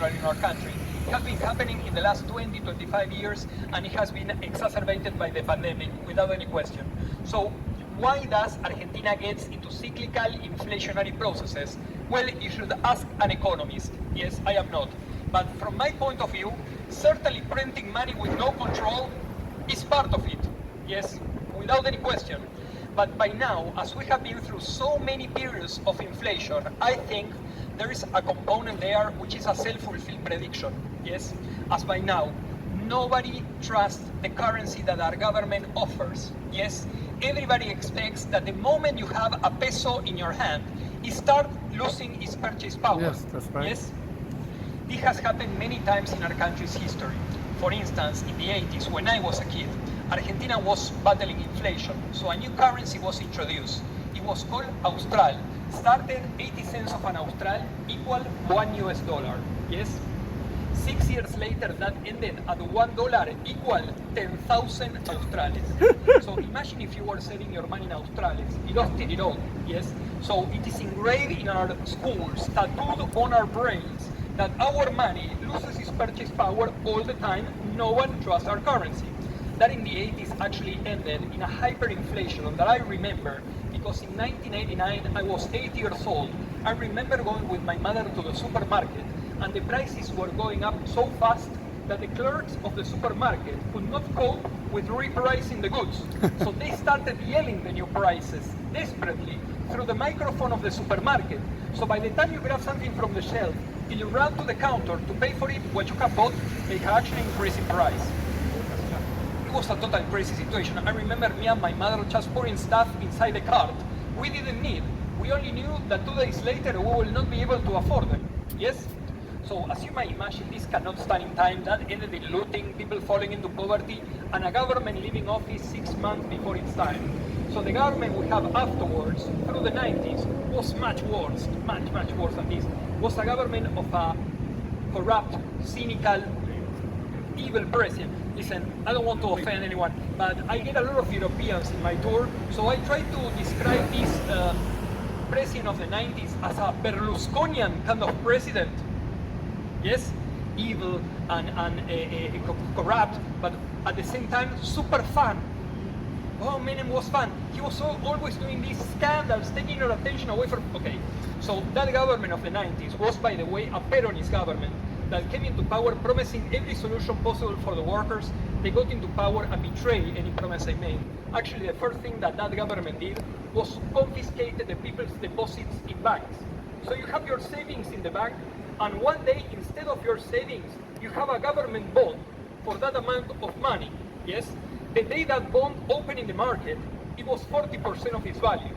in our country. It has been happening in the last 20, 25 years, and it has been exacerbated by the pandemic, without any question. So why does Argentina get into cyclical inflationary processes? Well, you should ask an economist. Yes, I am not. But from my point of view, certainly printing money with no control is part of it. Yes, without any question. But by now, as we have been through so many periods of inflation, I think there is a component there which is a self-fulfilling prediction. Yes, as by now, nobody trusts the currency that our government offers. Yes, everybody expects that the moment you have a peso in your hand, it starts losing its purchase power. Yes, that's right. Yes, this has happened many times in our country's history. For instance, in the 80s, when I was a kid, Argentina was battling inflation, so a new currency was introduced. It was called Austral. Started 80 cents of an Austral equal $1. Yes? 6 years later, that ended at $1 equal 10,000 Australes. So imagine if you were saving your money in Australes. You lost it all. Yes? So it is engraved in our schools, tattooed on our brains, that our money loses its purchase power all the time. No one trusts our currency. That in the 80s actually ended in a hyperinflation that I remember because in 1989 I was 8 years old. I remember going with my mother to the supermarket and the prices were going up so fast that the clerks of the supermarket could not cope with repricing the goods. So they started yelling the new prices desperately through the microphone of the supermarket. So by the time you grab something from the shelf till you run to the counter to pay for it, what you have bought, they have actually increased in price. It was a total crazy situation. I remember me and my mother just pouring stuff inside the cart we didn't need. We only knew that 2 days later we will not be able to afford them. Yes? So as you might imagine, this cannot stand in time. That ended in looting, people falling into poverty, and a government leaving office 6 months before its time. So the government we have afterwards, through the 90s, was much worse than this. Was a government of a corrupt, cynical, evil president. Listen, I don't want to offend anyone, but I get a lot of Europeans in my tour, so I try to describe this president of the 90s as a Berlusconian kind of president. Yes, evil and corrupt, but at the same time super fun. Oh, Menem was fun. He was always doing these scandals, taking your attention away from. Okay, so that government of the 90s was, by the way, a Peronist government that came into power promising every solution possible for the workers. They got into power and betrayed any promise they made. Actually, the first thing that government did was confiscated the people's deposits in banks. So you have your savings in the bank, and one day, instead of your savings, you have a government bond for that amount of money. Yes? The day that bond opened in the market, it was 40% of its value.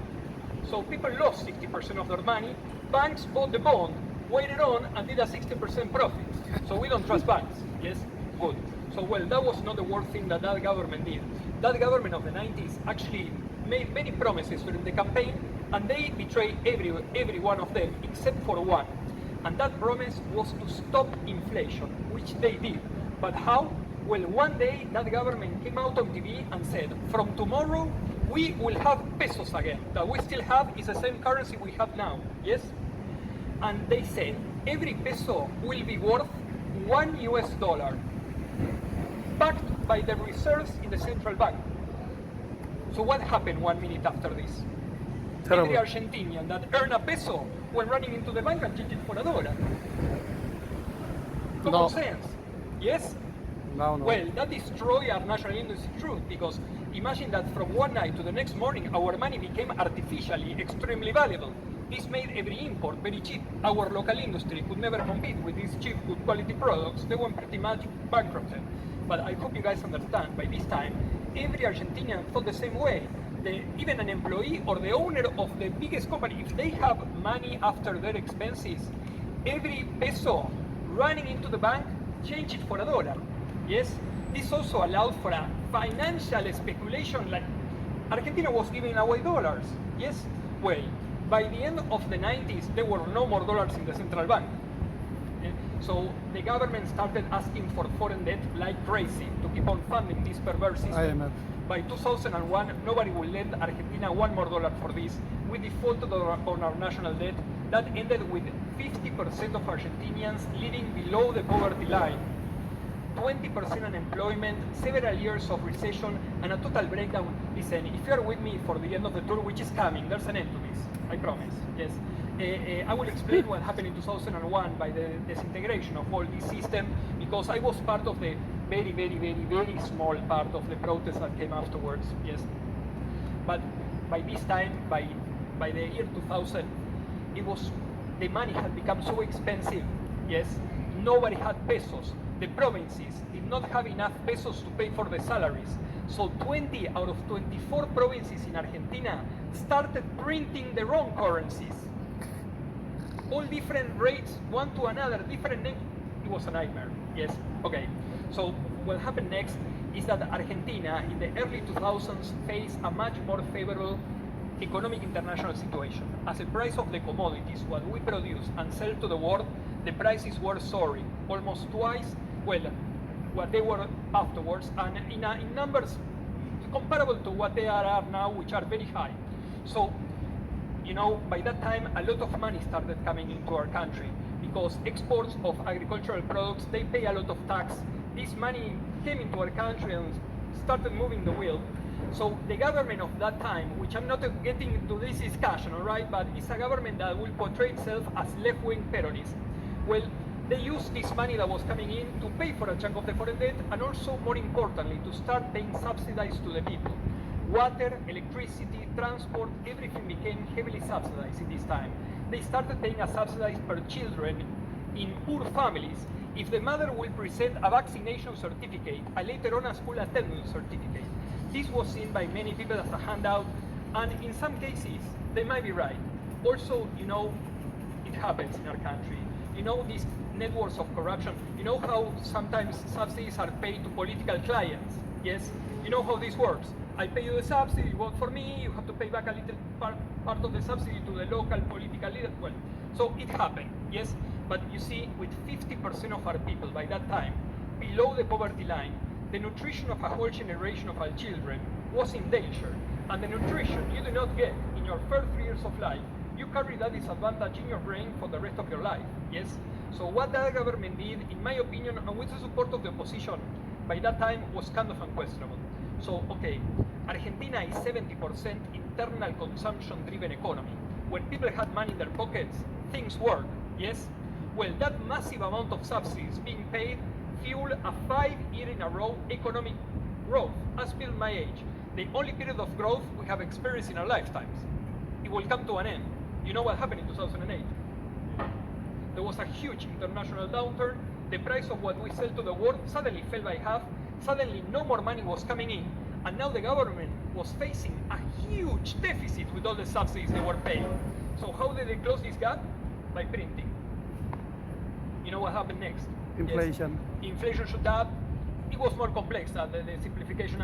So people lost 60% of their money. Banks bought the bond, waited on, and did a 60% profit. So we don't trust banks. Yes? Good. So, well, that was not the worst thing that government did. That government of the 90s actually made many promises during the campaign, and they betrayed every one of them except for one. And that promise was to stop inflation, which they did. But how? Well, one day that government came out on TV and said, from tomorrow we will have pesos again. That we still have is the same currency we have now. Yes? And they said every peso will be worth $1, backed by the reserves in the central bank. So what happened 1 minute after this? Terrible. Every Argentinian that earned a peso went running into the bank and changed it for $1. Common sense. Yes? No. Well, that destroyed our national industry truth, because imagine that from one night to the next morning, our money became artificially extremely valuable. This made every import very cheap. Our local industry could never compete with these cheap, good quality products. They went pretty much bankrupted. But I hope you guys understand, by this time, every Argentinian thought the same way. Even an employee or the owner of the biggest company, if they have money after their expenses, every peso running into the bank, change it for $1. Yes? this also allowed for a financial speculation, like Argentina was giving away dollars, yes? Well, by the end of the 90s, there were no more dollars in the central bank. So the government started asking for foreign debt like crazy to keep on funding this perverse system. IMF. By 2001, nobody will lend Argentina $1 more for this. We defaulted on our national debt. That ended with 50% of Argentinians living below the poverty line, 20% unemployment, several years of recession, and a total breakdown. Listen, if you are with me for the end of the tour, which is coming, there's an end to this, I promise, yes. I will explain what happened in 2001 by the disintegration of all this system, because I was part of the very, very, very, very small part of the protest that came afterwards, yes. But by this time, by the year 2000, the money had become so expensive, yes. Nobody had pesos. The provinces did not have enough pesos to pay for the salaries. So 20 out of 24 provinces in Argentina started printing their own currencies. All different rates, one to another, different names. It was a nightmare, yes. Okay, so what happened next is that Argentina in the early 2000s faced a much more favorable economic international situation. As the price of the commodities, what we produce and sell to the world, the prices were soaring, almost twice, well, what they were afterwards, and in numbers comparable to what they are now, which are very high. So, you know, by that time, a lot of money started coming into our country because exports of agricultural products, they pay a lot of tax. This money came into our country and started moving the wheel. So the government of that time, which I'm not getting into this discussion, all right, but it's a government that will portray itself as left-wing terrorist. Well, they used this money that was coming in to pay for a chunk of the foreign debt, and also, more importantly, to start paying subsidies to the people. Water, electricity, transport, everything became heavily subsidized in this time. They started paying a subsidy per children in poor families if the mother will present a vaccination certificate and later on a school attendance certificate. This was seen by many people as a handout, and in some cases, they might be right. Also, you know, it happens in our country. You know, these networks of corruption, you know how sometimes subsidies are paid to political clients, yes? You know how this works. I pay you the subsidy, you vote for me, you have to pay back a little part of the subsidy to the local political leader. Well, so it happened, yes? But you see, with 50% of our people by that time below the poverty line, the nutrition of a whole generation of our children was in danger. And the nutrition you do not get in your first 3 years of life, you carry that disadvantage in your brain for the rest of your life, yes? So what that government did, in my opinion, and with the support of the opposition, by that time was kind of unquestionable. So, okay, Argentina is 70% internal consumption-driven economy. When people had money in their pockets, things work, yes? Well, that massive amount of subsidies being paid fueled a 5-year in a row economic growth, as per my age. The only period of growth we have experienced in our lifetimes. It will come to an end. You know what happened in 2008? There was a huge international downturn. The price of what we sell to the world suddenly fell by half. Suddenly no more money was coming in. And now the government was facing a huge deficit with all the subsidies they were paying. So how did they close this gap? By printing. You know what happened next? Inflation. Yes. Inflation shot up. It was more complex than the simplification,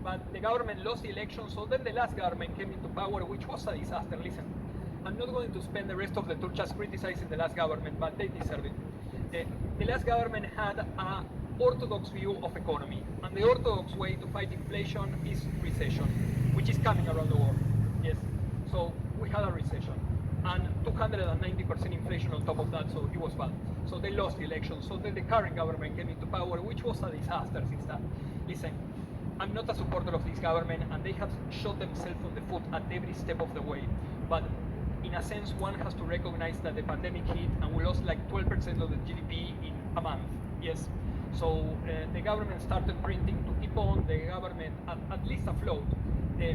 but the government lost the election, so then the last government came into power, which was a disaster. Listen, I'm not going to spend the rest of the tour just criticizing the last government, but they deserve it. The last government had an orthodox view of economy, and the orthodox way to fight inflation is recession, which is coming around the world. Yes, so we had a recession, and 290% inflation on top of that, so it was bad. So they lost the election, so then the current government came into power, which was a disaster since that. Listen, I'm not a supporter of this government, and they have shot themselves on the foot at every step of the way. But in a sense, one has to recognize that the pandemic hit, and we lost like 12% of the GDP in a month. Yes. So the government started printing to keep on the government at least afloat.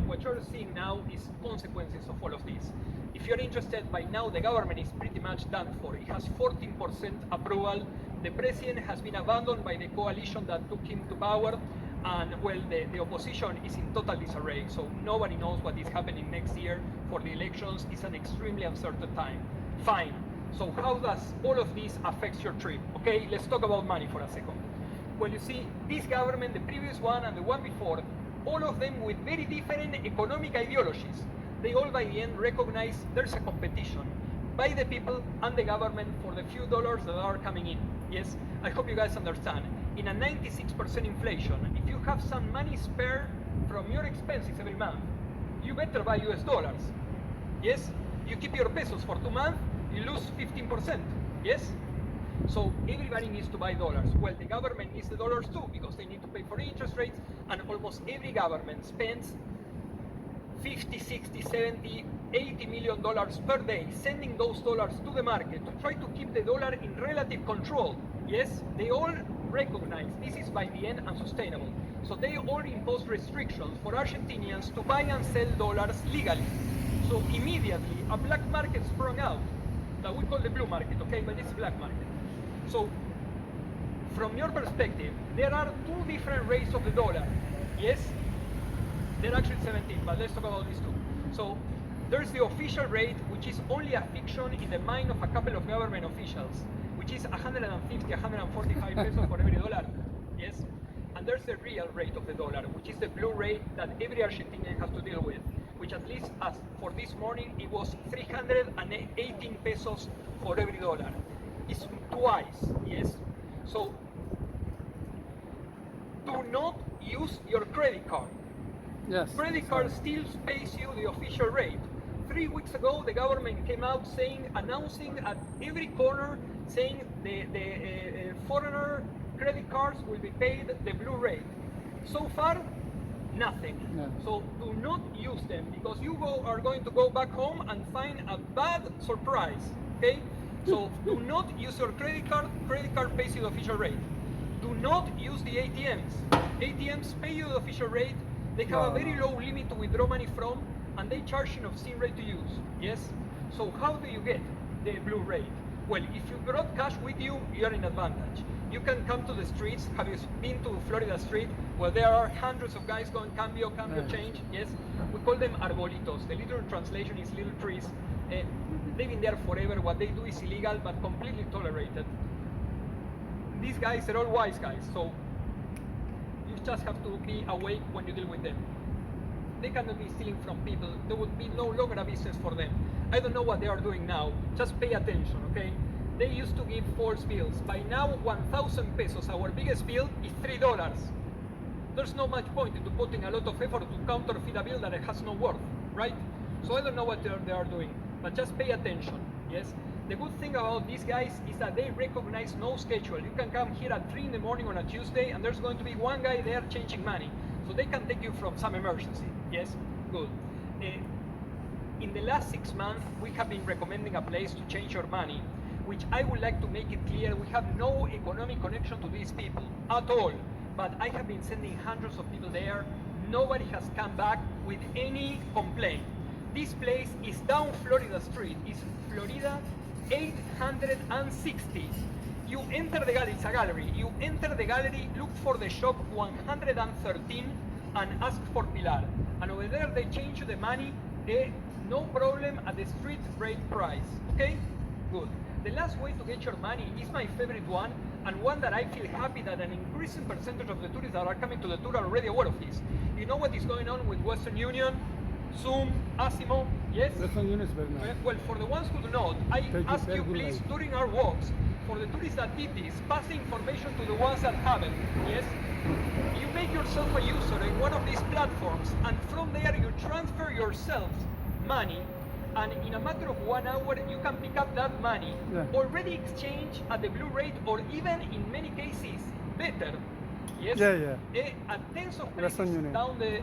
What you're seeing now is consequences of all of this. If you're interested, by now the government is pretty much done for. It has 14% approval. The president has been abandoned by the coalition that took him to power. And well, the opposition is in total disarray. So nobody knows what is happening next year for the elections. It's an extremely uncertain time. Fine. So how does all of this affect your trip? Okay, let's talk about money for a second. Well, you see, this government, the previous one and the one before, all of them with very different economic ideologies. They all by the end recognize there's a competition by the people and the government for the few dollars that are coming in. Yes, I hope you guys understand. In a 96% inflation, if you have some money spare from your expenses every month, you better buy US dollars. Yes, you keep your pesos for 2 months, you lose 15%. Yes, so everybody needs to buy dollars. Well, the government needs the dollars too because they need to pay for interest rates, and almost every government spends 50, 60, 70, 80 million dollars per day sending those dollars to the market to try to keep the dollar in relative control. Yes, they all recognize this is by the end unsustainable. So they all impose restrictions for Argentinians to buy and sell dollars legally. So immediately a black market sprung out that we call the blue market, okay, but it's black market. So from your perspective, there are two different rates of the dollar. Yes, there are actually 17, but let's talk about these two. So there's the official rate, which is only a fiction in the mind of a couple of government officials, which is 150, 145 pesos for every dollar. Yes, and there's the real rate of the dollar, which is the blue rate that every Argentinian has to deal with, which at least as for this morning, it was 318 pesos for every dollar. It's twice, yes? So do not use your credit card. Yes. Credit card still pays you the official rate. 3 weeks ago, the government came out announcing at every corner, saying the foreigner credit cards will be paid the blue rate. So far, nothing. Yeah. So do not use them because you are going to go back home and find a bad surprise. Okay? So do not use your credit card. Credit card pays you the official rate. Do not use the ATMs. ATMs pay you the official rate. They have a very low limit to withdraw money from, and they charge an obscene rate to use. Yes? So how do you get the blue rate? Well, if you brought cash with you, you're in advantage. You can come to the streets. Have you been to Florida Street? Well, there are hundreds of guys going cambio, change. Yes? We call them arbolitos. The literal translation is little trees. They've been there forever. What they do is illegal, but completely tolerated. These guys are all wise guys, so you just have to be awake when you deal with them. They cannot be stealing from people. There would be no longer a business for them. I don't know what they are doing now. Just pay attention, okay? They used to give false bills. By now, 1,000 pesos, our biggest bill, is $3. There's no much point into putting a lot of effort to counterfeit a bill that it has no worth, right? So I don't know what they are doing, but just pay attention, yes? The good thing about these guys is that they recognize no schedule. You can come here at 3 in the morning on a Tuesday and there's going to be one guy there changing money. So they can take you from some emergency, yes? Good. In the last 6 months, we have been recommending a place to change your money, which I would like to make it clear, we have no economic connection to these people at all. But I have been sending hundreds of people there. Nobody has come back with any complaint. This place is down Florida Street. It's Florida 860. You enter the gallery, it's a gallery. You enter the gallery, look for the shop 113 and ask for Pilar. And over there they change you the money, no problem at the street rate price. Okay? Good. The last way to get your money is my favorite one, and one that I feel happy that an increasing percentage of the tourists that are coming to the tour are already aware of this. You know what is going on with Western Union, Zoom, Asimo, yes? Western Union is very nice. Well, for the ones who do not, I ask you please, during our walks, for the tourists that did this, pass the information to the ones that haven't, yes? You make yourself a user in one of these platforms, and from there you transfer yourself money, and in a matter of 1 hour, you can pick up that money, already exchanged at the blue rate, or even in many cases, better. Yes? At tens of places down the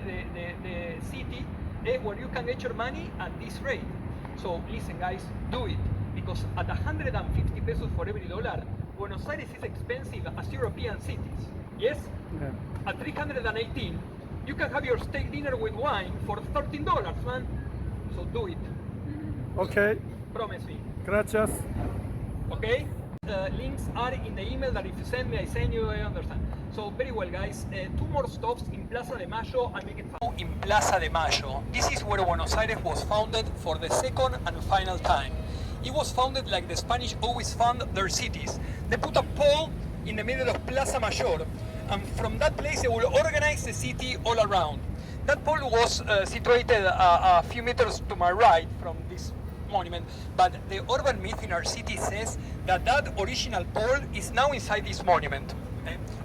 city, where you can get your money at this rate. So listen guys, do it, because at 150 pesos for every dollar, Buenos Aires is expensive as European cities. Yes? At 318, you can have your steak dinner with wine for $13, man. So do it. Okay. Promise me. Gracias. Okay? Links are in the email that if you send me, I send you, I understand. So very well guys, 2 more stops in Plaza de Mayo and make it fun. In Plaza de Mayo. This is where Buenos Aires was founded for the second and final time. It was founded like the Spanish always found their cities. They put a pole in the middle of Plaza Mayor and from that place they will organize the city all around. That pole was situated a few meters to my right from this monument, but the urban myth in our city says that that original pole is now inside this monument.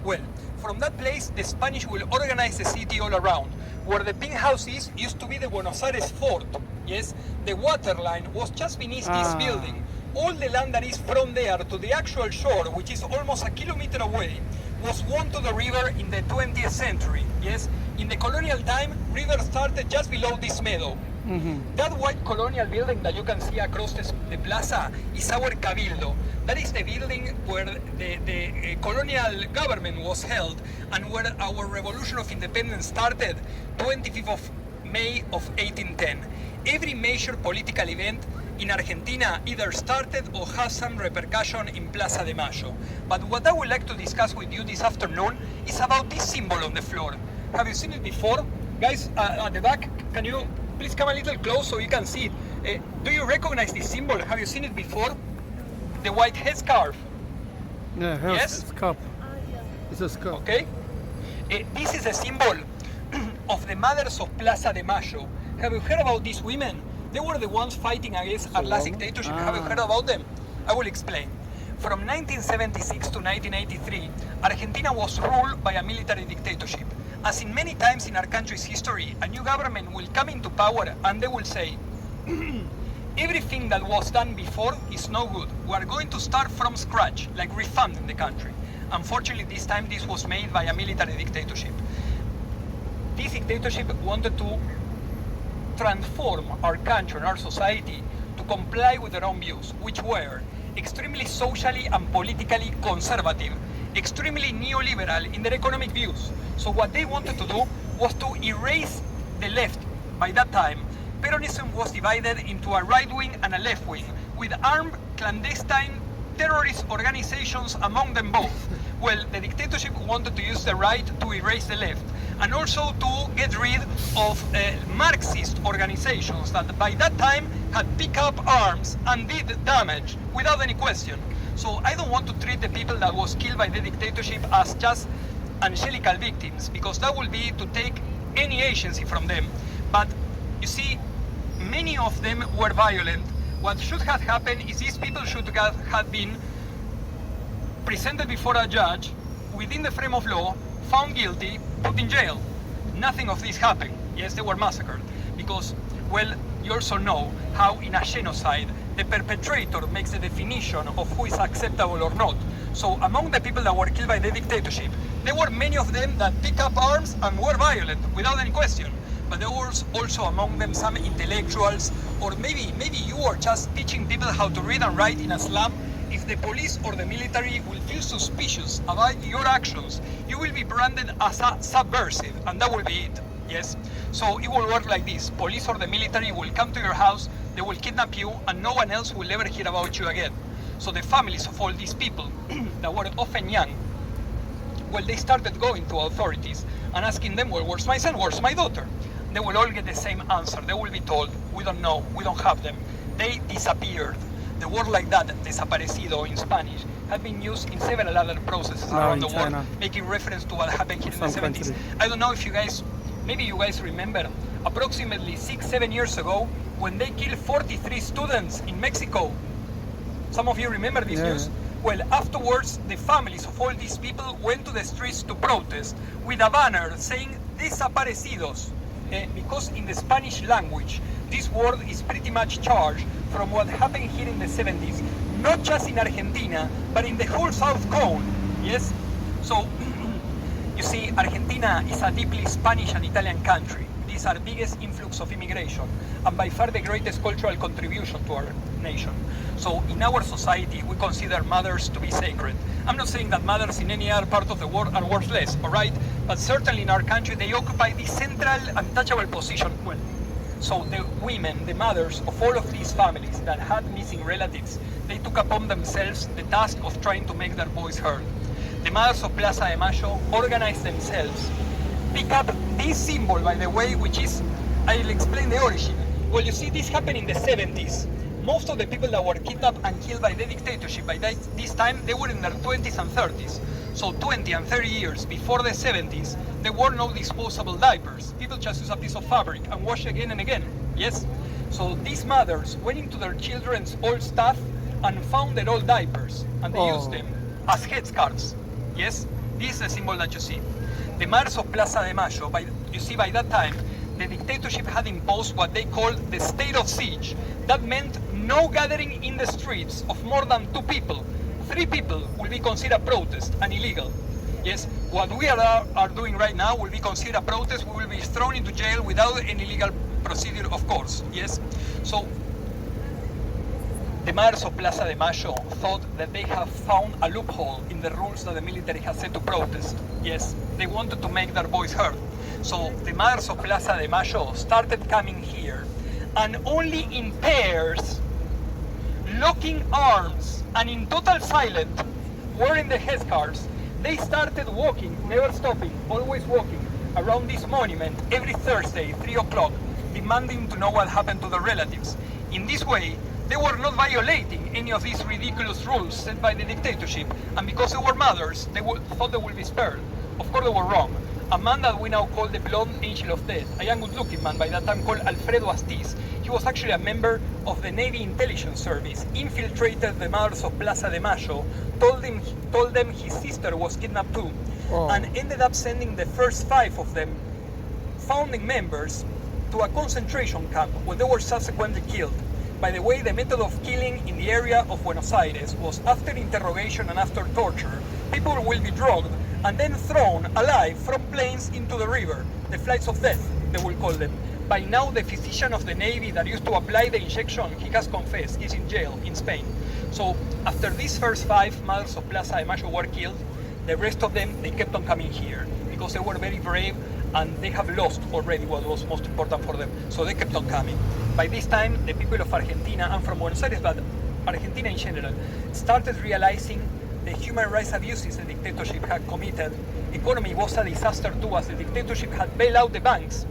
Well, from that place, the Spanish will organize the city all around. Where the pink house is, used to be the Buenos Aires fort. Yes, the water line was just beneath this building. All the land that is from there to the actual shore, which is almost a kilometer away, was won to the river in the 20th century. Yes, in the colonial time, river started just below this meadow. That white colonial building that you can see across the plaza is our Cabildo. That is the building where the colonial government was held and where our Revolution of Independence started, 25th of May of 1810. Every major political event in Argentina either started or has some repercussion in Plaza de Mayo. But what I would like to discuss with you this afternoon is about this symbol on the floor. Have you seen it before? Guys, at the back, can you please come a little close so you can see it? Do you recognize this symbol? Have you seen it before? The white headscarf. Yeah, Yes? scarf. It's a scarf. Okay? This is a symbol of the mothers of Plaza de Mayo. Have you heard about these women? They were the ones fighting against our last dictatorship. Have you heard about them? I will explain. From 1976 to 1983, Argentina was ruled by a military dictatorship. As in many times in our country's history, a new government will come into power and they will say, everything that was done before is no good. We are going to start from scratch, like refunding the country. Unfortunately, this time this was made by a military dictatorship. This dictatorship wanted to transform our country and our society to comply with their own views, which were extremely socially and politically conservative, extremely neoliberal in their economic views. So what they wanted to do was to erase the left. By that time, Peronism was divided into a right wing and a left wing, with armed clandestine terrorist organizations among them both. Well, the dictatorship wanted to use the right to erase the left, and also to get rid of Marxist organizations that by that time had picked up arms and did damage without any question. So I don't want to treat the people that was killed by the dictatorship as just angelical victims, because that would be to take any agency from them. But you see, many of them were violent. What should have happened is these people should have been presented before a judge within the frame of law, found guilty, put in jail. Nothing of this happened. Yes, they were massacred. Because, well, you also know how in a genocide, the perpetrator makes the definition of who is acceptable or not. So among the people that were killed by the dictatorship, there were many of them that picked up arms and were violent without any question. But there was also among them some intellectuals, or maybe you are just teaching people how to read and write in a slum. If the police or the military will feel suspicious about your actions, you will be branded as a subversive, and that will be it. Yes? So it will work like this. Police or the military will come to your house, they will kidnap you, and no one else will ever hear about you again. So the families of all these people that were often young, well, they started going to authorities and asking them, well, where's my son, where's my daughter? They will all get the same answer. They will be told, we don't know, we don't have them. They disappeared. The word like that, desaparecido in Spanish, had been used in several other processes around the world, making reference to what happened here in the 70s. I don't know if you guys, maybe you guys remember, approximately 6-7 years ago, when they killed 43 students in Mexico. Some of you remember this news? Well, afterwards, the families of all these people went to the streets to protest with a banner saying desaparecidos, because in the Spanish language, this word is pretty much charged from what happened here in the 70s, not just in Argentina, but in the whole South Cone, yes? So, you see, Argentina is a deeply Spanish and Italian country. These are the biggest influx of immigration, and by far the greatest cultural contribution to our nation. So, in our society, we consider mothers to be sacred. I'm not saying that mothers in any other part of the world are worthless, all right? But certainly in our country, they occupy the central, untouchable position. Well, so the women, the mothers of all of these families that had missing relatives, they took upon themselves the task of trying to make their voice heard. The mothers of Plaza de Mayo organized themselves, pick up this symbol, by the way, which is, I'll explain the origin. Well, you see, this happened in the 70s. Most of the people that were kidnapped and killed by the dictatorship by this time, they were in their 20s and 30s. So 20 and 30 years before the 70s, there were no disposable diapers. People just use a piece of fabric and wash again and again, yes? So these mothers went into their children's old stuff and found their old diapers, and they used them as headscarves, yes? This is the symbol that you see. The mothers of Plaza de Mayo, you see by that time, the dictatorship had imposed what they called the state of siege. That meant no gathering in the streets of more than 2 people. 3 people will be considered a protest and illegal. Yes, what we are doing right now will be considered a protest. We will be thrown into jail without any legal procedure, of course. Yes, so the mothers of Plaza de Mayo thought that they have found a loophole in the rules that the military has set to protest. Yes, they wanted to make their voice heard. So the mothers of Plaza de Mayo started coming here, and only in pairs, locking arms, and in total silence, wearing the headscarves, they started walking, never stopping, always walking, around this monument every Thursday, 3 o'clock, demanding to know what happened to their relatives. In this way, they were not violating any of these ridiculous rules set by the dictatorship, and because they were mothers, they thought they would be spared. Of course, they were wrong. A man that we now call the blonde angel of death, a young good-looking man by that time called Alfredo Astiz. He was actually a member of the Navy Intelligence Service, infiltrated the mothers of Plaza de Mayo, told them his sister was kidnapped too, and ended up sending the first 5 of them, founding members, to a concentration camp where they were subsequently killed. By the way, the method of killing in the area of Buenos Aires was after interrogation and after torture. People will be drugged and then thrown alive from planes into the river, the flights of death, they will call them. By now, the physician of the Navy that used to apply the injection, he has confessed, he's in jail in Spain. So after these first 5 mothers of Plaza de Mayo were killed, the rest of them, they kept on coming here because they were very brave and they have lost already what was most important for them. So they kept on coming. By this time, the people of Argentina and from Buenos Aires, but Argentina in general, started realizing the human rights abuses the dictatorship had committed. Economy was a disaster too, as the dictatorship had bailed out the banks.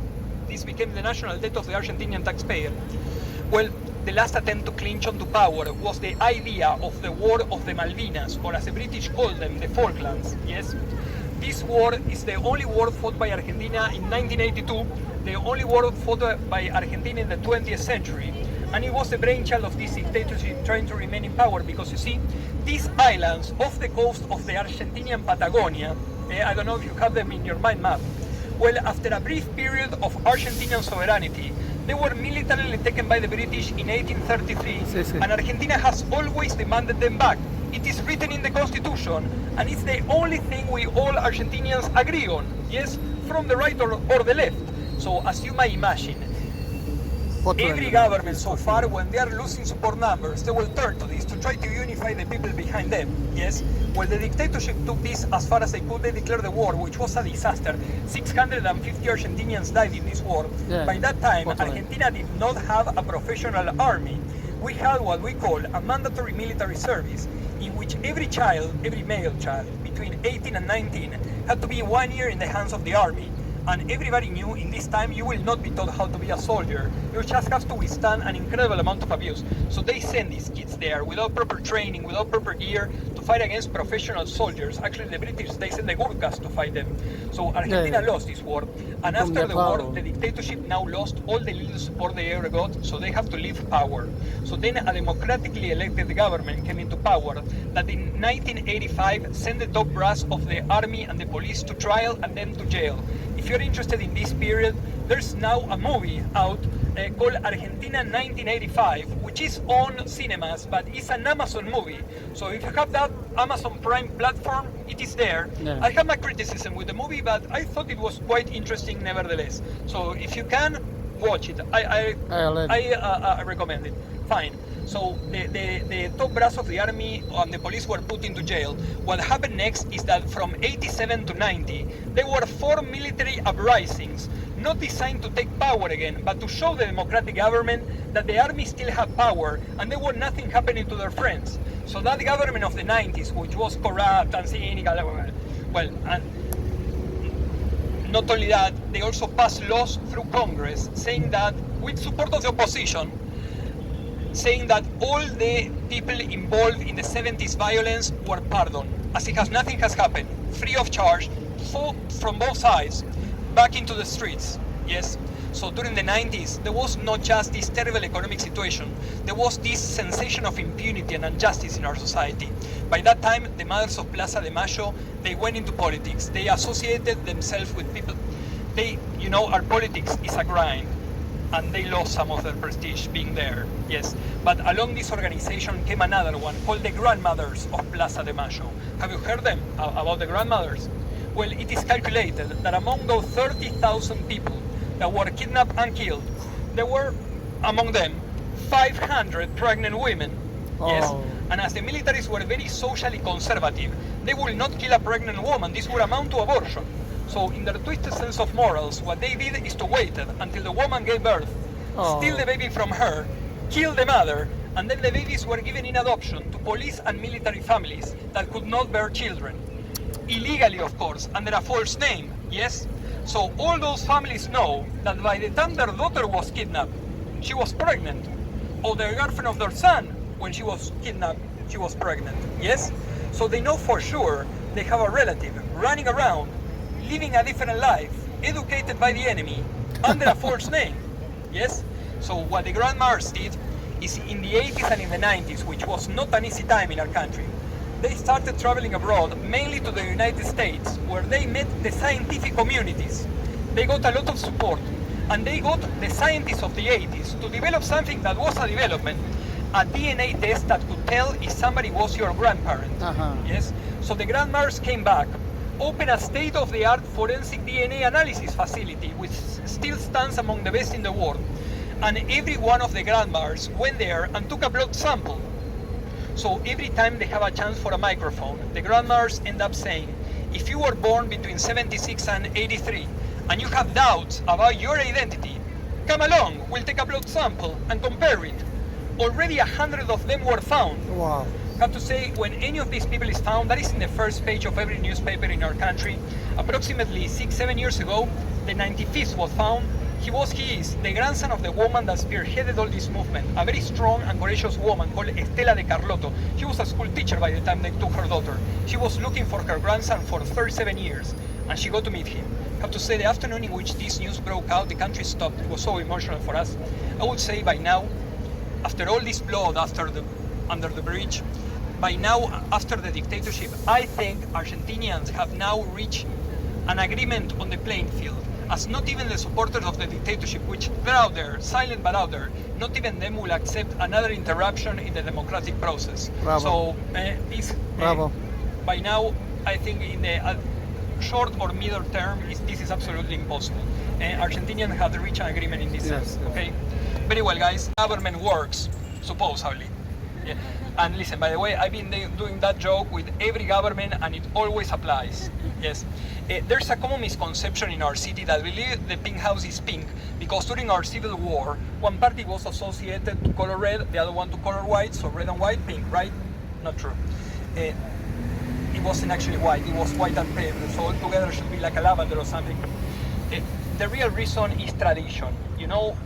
This became the national debt of the Argentinian taxpayer. Well, the last attempt to clinch onto power was the idea of the War of the Malvinas, or as the British called them, the Falklands, yes? This war is the only war fought by Argentina in 1982, the only war fought by Argentina in the 20th century. And it was the brainchild of this dictatorship trying to remain in power because you see, these islands off the coast of the Argentinian Patagonia, I don't know if you have them in your mind map, well, after a brief period of Argentinian sovereignty, they were militarily taken by the British in 1833, and Argentina has always demanded them back. It is written in the Constitution, and it's the only thing we all Argentinians agree on, yes, from the right or the left. So as you might imagine, every government so far, when they are losing support numbers, they will turn to this to try to unify the people behind them, yes? Well, the dictatorship took this as far as they could. They declared the war, which was a disaster. 650 Argentinians died in this war. Yeah. By that time, Argentina did not have a professional army. We had what we call a mandatory military service, in which every child, every male child, between 18 and 19, had to be 1 year in the hands of the army. And everybody knew in this time you will not be taught how to be a soldier. You just have to withstand an incredible amount of abuse. So they send these kids there without proper training, without proper gear, to fight against professional soldiers. Actually, the British, they sent the Gurkhas to fight them. So Argentina lost this war. And after the war, the dictatorship now lost all the little support they ever got, so they have to leave power. So then a democratically elected government came into power that in 1985 sent the top brass of the army and the police to trial and then to jail. If you're interested in this period, there's now a movie out called Argentina 1985, which is on cinemas, but it's an Amazon movie. So if you have that Amazon Prime platform, it is there. Yeah. I have my criticism with the movie, but I thought it was quite interesting nevertheless. So if you can, watch it. I recommend it. Fine. So the top brass of the army and the police were put into jail. What happened next is that from 87 to 90, there were 4 military uprisings, not designed to take power again, but to show the democratic government that the army still had power and there was nothing happening to their friends. So that government of the 90s, which was corrupt and cynical, well, and not only that, they also passed laws through Congress saying that, with support of the opposition, saying that all the people involved in the 70s violence were pardoned. as if nothing has happened, free of charge, from both sides, back into the streets. Yes. So during the 90s, there was not just this terrible economic situation, there was this sensation of impunity and injustice in our society. By that time, the mothers of Plaza de Mayo, they went into politics. They associated themselves with people. Our politics is a grind, and they lost some of their prestige being there, yes. But along this organization came another one called the Grandmothers of Plaza de Mayo. Have you heard them about the Grandmothers? Well, it is calculated that among those 30,000 people that were kidnapped and killed, there were among them 500 pregnant women. Yes, and as the militaries were very socially conservative, they would not kill a pregnant woman. This would amount to abortion. So in their twisted sense of morals, what they did is to wait until the woman gave birth, steal the baby from her, kill the mother, and then the babies were given in adoption to police and military families that could not bear children. Illegally, of course, under a false name, yes? So all those families know that by the time their daughter was kidnapped, she was pregnant. Or the girlfriend of their son, when she was kidnapped, she was pregnant, yes? So they know for sure they have a relative running around, living a different life, educated by the enemy, under a false name, yes? So what the grandmothers did is in the 80s and in the 90s, which was not an easy time in our country, they started traveling abroad, mainly to the United States, where they met the scientific communities. They got a lot of support, and they got the scientists of the 80s to develop something that was a development, a DNA test that could tell if somebody was your grandparent. Yes. So the grandmothers came back, opened a state-of-the-art forensic DNA analysis facility, which still stands among the best in the world. And every one of the grandmothers went there and took a blood sample. So every time they have a chance for a microphone, the grandmothers end up saying, if you were born between 76 and 83, and you have doubts about your identity, come along, we'll take a blood sample and compare it. Already 100 of them were found. Wow. I have to say, when any of these people is found, that is in the first page of every newspaper in our country. Approximately 6-7 years ago, the 95th was found. He is the grandson of the woman that spearheaded all this movement, a very strong and courageous woman called Estela de Carlotto. She was a school teacher by the time they took her daughter. She was looking for her grandson for 37 years, and she got to meet him. I have to say, the afternoon in which this news broke out, the country stopped. It was so emotional for us. I would say by now, after all this blood under the bridge, by now, after the dictatorship, I think Argentinians have now reached an agreement on the playing field. As not even the supporters of the dictatorship, which they're out there, silent but out there, not even them will accept another interruption in the democratic process. Bravo. So by now, I think in the short or middle term, this is absolutely impossible. Argentinians have reached an agreement in this sense. Okay, very well, guys. Government works, supposedly. Yeah. And listen, by the way, I've been doing that joke with every government, and it always applies. Yes. There's a common misconception in our city that we believe the pink house is pink because during our civil war, one party was associated to color red, the other one to color white, so red and white, pink, right? Not true. It wasn't actually white, it was white and pale, so all together it should be like a lavender or something. The real reason is tradition. You know,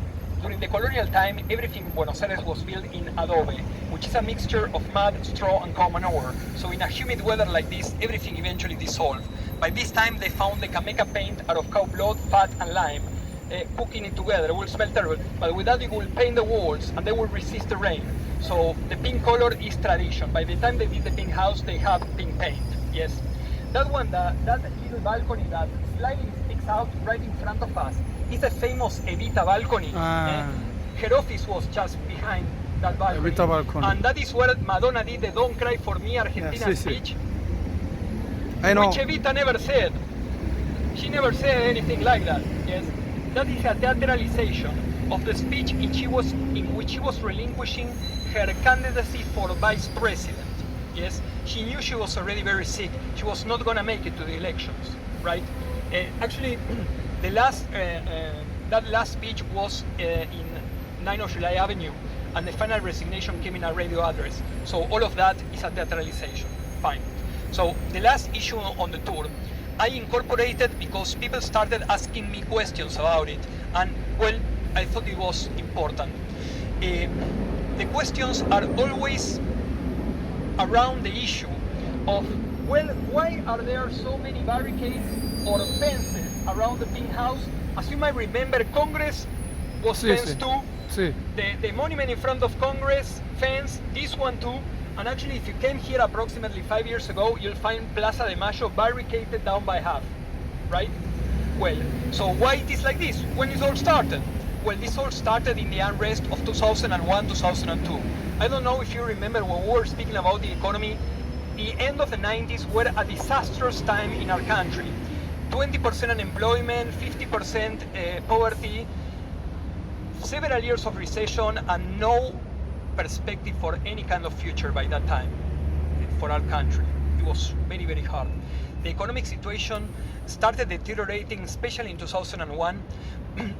during the colonial time, everything in Buenos Aires was built in adobe, which is a mixture of mud, straw, and common ore. So in a humid weather like this, everything eventually dissolved. By this time, they found the cameca paint out of cow blood, fat, and lime. Cooking it together, it will smell terrible. But with that, you will paint the walls, and they will resist the rain. So the pink color is tradition. By the time they did the pink house, they have pink paint. Yes. That one, that little balcony that slightly sticks out right in front of us, is a famous Evita balcony. Her office was just behind that balcony. Evita balcony. And that is where Madonna did the Don't Cry For Me Argentina speech. I know. Which Evita never said. She never said anything like that. Yes, that is a theatralization of the speech in which she was relinquishing her candidacy for vice president. Yes, she knew she was already very sick. She was not going to make it to the elections, right? Actually, the that last speech was in 9 of July Avenue, and the final resignation came in a radio address. So all of that is a theatralization. Fine. So the last issue on the tour, I incorporated because people started asking me questions about it, and well, I thought it was important. The questions are always around the issue of Well, why are there so many barricades or fences around the pink house? As you might remember, Congress was Sí, fenced sí. too. Sí. The monument in front of Congress, fence, this one too. And actually, if you came here approximately 5 years ago, you'll find Plaza de Mayo barricaded down by half, right? Well, so why it is like this? When it all started? Well, this all started in the unrest of 2001, 2002. I don't know if you remember when we were speaking about the economy, the end of the 90s were a disastrous time in our country. 20% unemployment, 50% poverty, several years of recession, and no perspective for any kind of future by that time for our country. It was very, very hard. The economic situation started deteriorating, especially in 2001.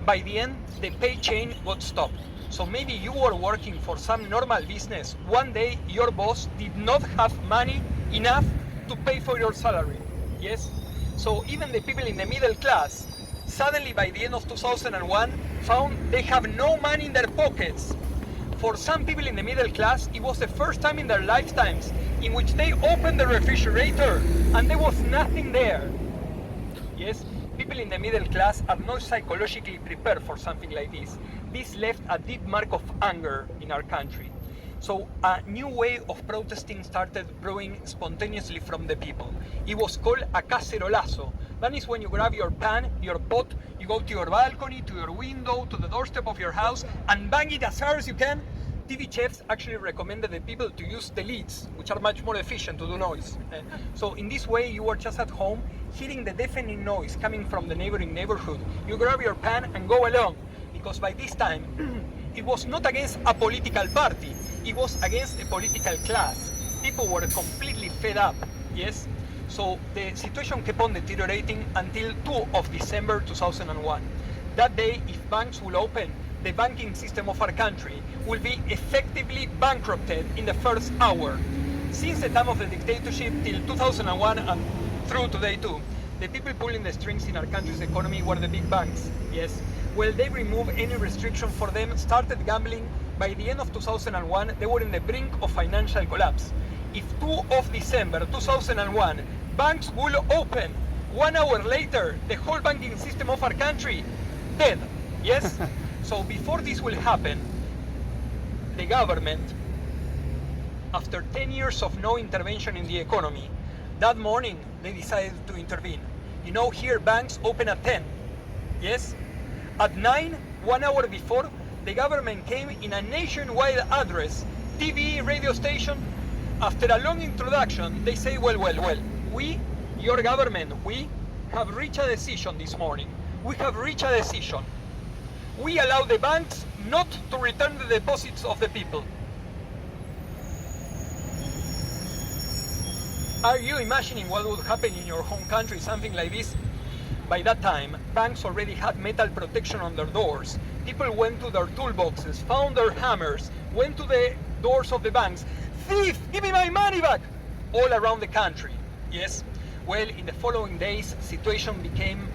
By the end, the pay chain got stopped. So maybe you were working for some normal business. One day, your boss did not have money enough to pay for your salary. Yes? So even the people in the middle class, suddenly by the end of 2001, found they have no money in their pockets. For some people in the middle class, it was the first time in their lifetimes in which they opened the refrigerator and there was nothing there. Yes, people in the middle class are not psychologically prepared for something like this. This left a deep mark of anger in our country. So a new way of protesting started brewing spontaneously from the people. It was called a cacerolazo. That is when you grab your pan, your pot, you go to your balcony, to your window, to the doorstep of your house, and bang it as hard as you can. TV chefs actually recommended the people to use the lids, which are much more efficient to do noise. So in this way, you are just at home, hearing the deafening noise coming from the neighboring neighborhood. You grab your pan and go along, because by this time, it was not against a political party, it was against a political class. People were completely fed up, yes? So the situation kept on deteriorating until 2 of December 2001. That day, if banks will open, the banking system of our country will be effectively bankrupted in the first hour. Since the time of the dictatorship till 2001 and through today too, the people pulling the strings in our country's economy were the big banks, yes? Well, they removed any restriction for them, started gambling. By the end of 2001, they were in the brink of financial collapse. If 2 of December 2001, banks will open, 1 hour later, the whole banking system of our country, dead, yes? So before this will happen, the government, after 10 years of no intervention in the economy, that morning they decided to intervene. You know, here banks open at 10, yes? At 9, 1 hour before, the government came in a nationwide address, TV, radio station. After a long introduction, they say, well, we, your government, we have reached a decision this morning. We have reached a decision. We allow the banks not to return the deposits of the people. Are you imagining what would happen in your home country, something like this? By that time, banks already had metal protection on their doors. People went to their toolboxes, found their hammers, went to the doors of the banks. Thief, give me my money back! All around the country, yes? Well, in the following days, situation became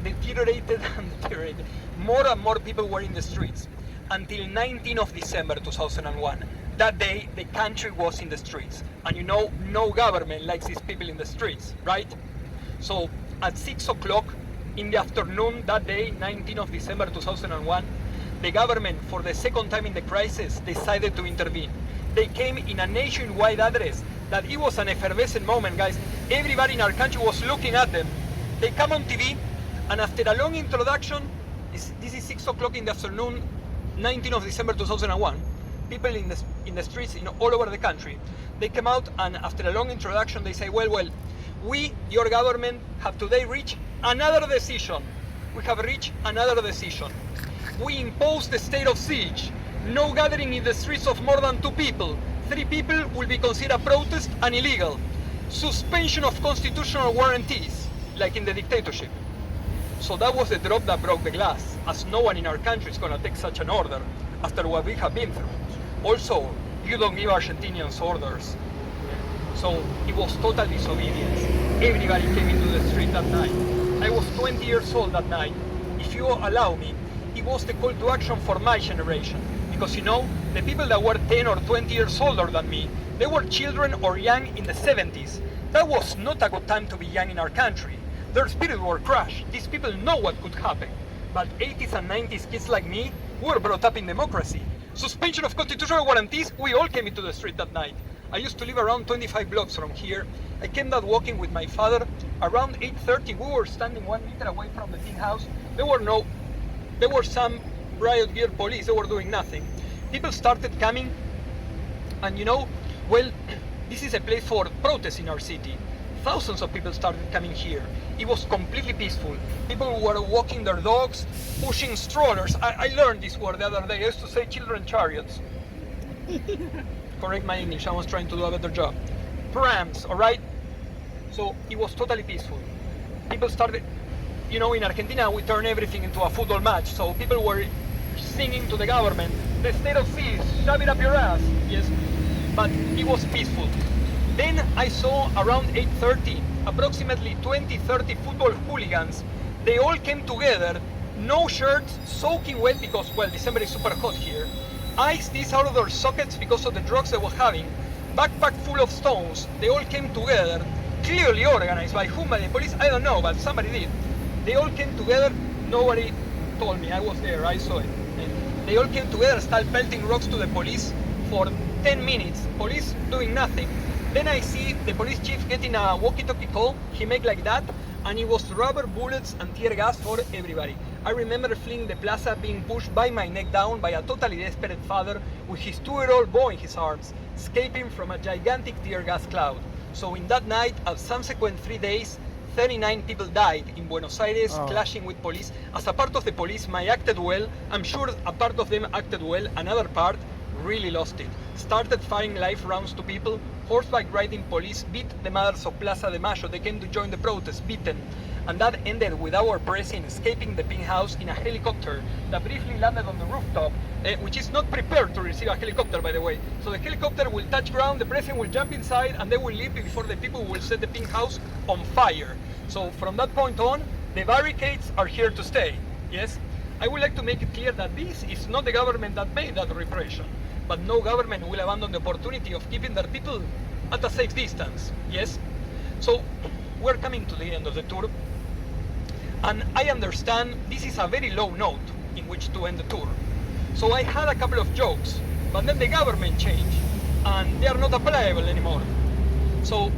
deteriorated and deteriorated. More and more people were in the streets until 19 of December 2001. That day, the country was in the streets. And you know, no government likes these people in the streets, right? So at 6 o'clock in the afternoon that day, 19 of December 2001, the government, for the second time in the crisis, decided to intervene. They came in a nationwide address that it was an effervescent moment, guys. Everybody in our country was looking at them. They come on TV, and after a long introduction, this is 6 o'clock in the afternoon, 19 of December 2001, people in the streets all over the country, they came out, and after a long introduction, they say, well, we, your government, have today reached another decision. We have reached another decision. We impose the state of siege. No gathering in the streets of more than 2 people. 3 people will be considered a protest and illegal. Suspension of constitutional guarantees, like in the dictatorship. So that was the drop that broke the glass, as no one in our country is going to take such an order after what we have been through. Also, you don't give Argentinians orders. So it was total disobedience. Everybody came into the street that night. I was 20 years old that night. If you allow me, it was the call to action for my generation. Because you know, the people that were 10 or 20 years older than me, they were children or young in the 70s. That was not a good time to be young in our country. Their spirits were crushed. These people know what could happen. But 80s and 90s kids like me were brought up in democracy. Suspension of constitutional guarantees, we all came into the street that night. I used to live around 25 blocks from here. I came out walking with my father. Around 8:30, we were standing 1 meter away from the king house. There were some riot gear police, they were doing nothing. People started coming, and this is a place for protests in our city. Thousands of people started coming here. It was completely peaceful. People were walking their dogs, pushing strollers. I learned this word the other day. I used to say children chariots. Correct my English, I was trying to do a better job. Prams, all right? So it was totally peaceful. People started, in Argentina we turn everything into a football match. So people were singing to the government, the state of peace, shove it up your ass. Yes, but it was peaceful. Then I saw around 8:30, approximately 20-30 football hooligans. They all came together, no shirts, soaking wet because, December is super hot here. Ice these out of their sockets because of the drugs they were having. Backpack full of stones. They all came together, clearly organized. By whom? By the police? I don't know, but somebody did. They all came together. Nobody told me. I was there. I saw it. They all came together, started pelting rocks to the police for 10 minutes. Police doing nothing. Then I see the police chief getting a walkie-talkie call. He made like that, and it was rubber bullets and tear gas for everybody. I remember fleeing the plaza, being pushed by my neck down by a totally desperate father with his 2-year-old boy in his arms, escaping from a gigantic tear gas cloud. So in that night, and subsequent 3 days, 39 people died in Buenos Aires, clashing with police. As a part of the police, I acted well. I'm sure a part of them acted well. Another part really lost it. Started firing live rounds to people. Horseback riding police beat the mothers of Plaza de Mayo. They came to join the protest, beaten. And that ended with our president escaping the pink house in a helicopter that briefly landed on the rooftop, which is not prepared to receive a helicopter, by the way. So the helicopter will touch ground, the president will jump inside, and they will leave before the people will set the pink house on fire. So from that point on, the barricades are here to stay. Yes? I would like to make it clear that this is not the government that made that repression, but no government will abandon the opportunity of keeping their people at a safe distance. Yes? So we're coming to the end of the tour. And I understand this is a very low note in which to end the tour. So I had a couple of jokes, but then the government changed and they are not applicable anymore. So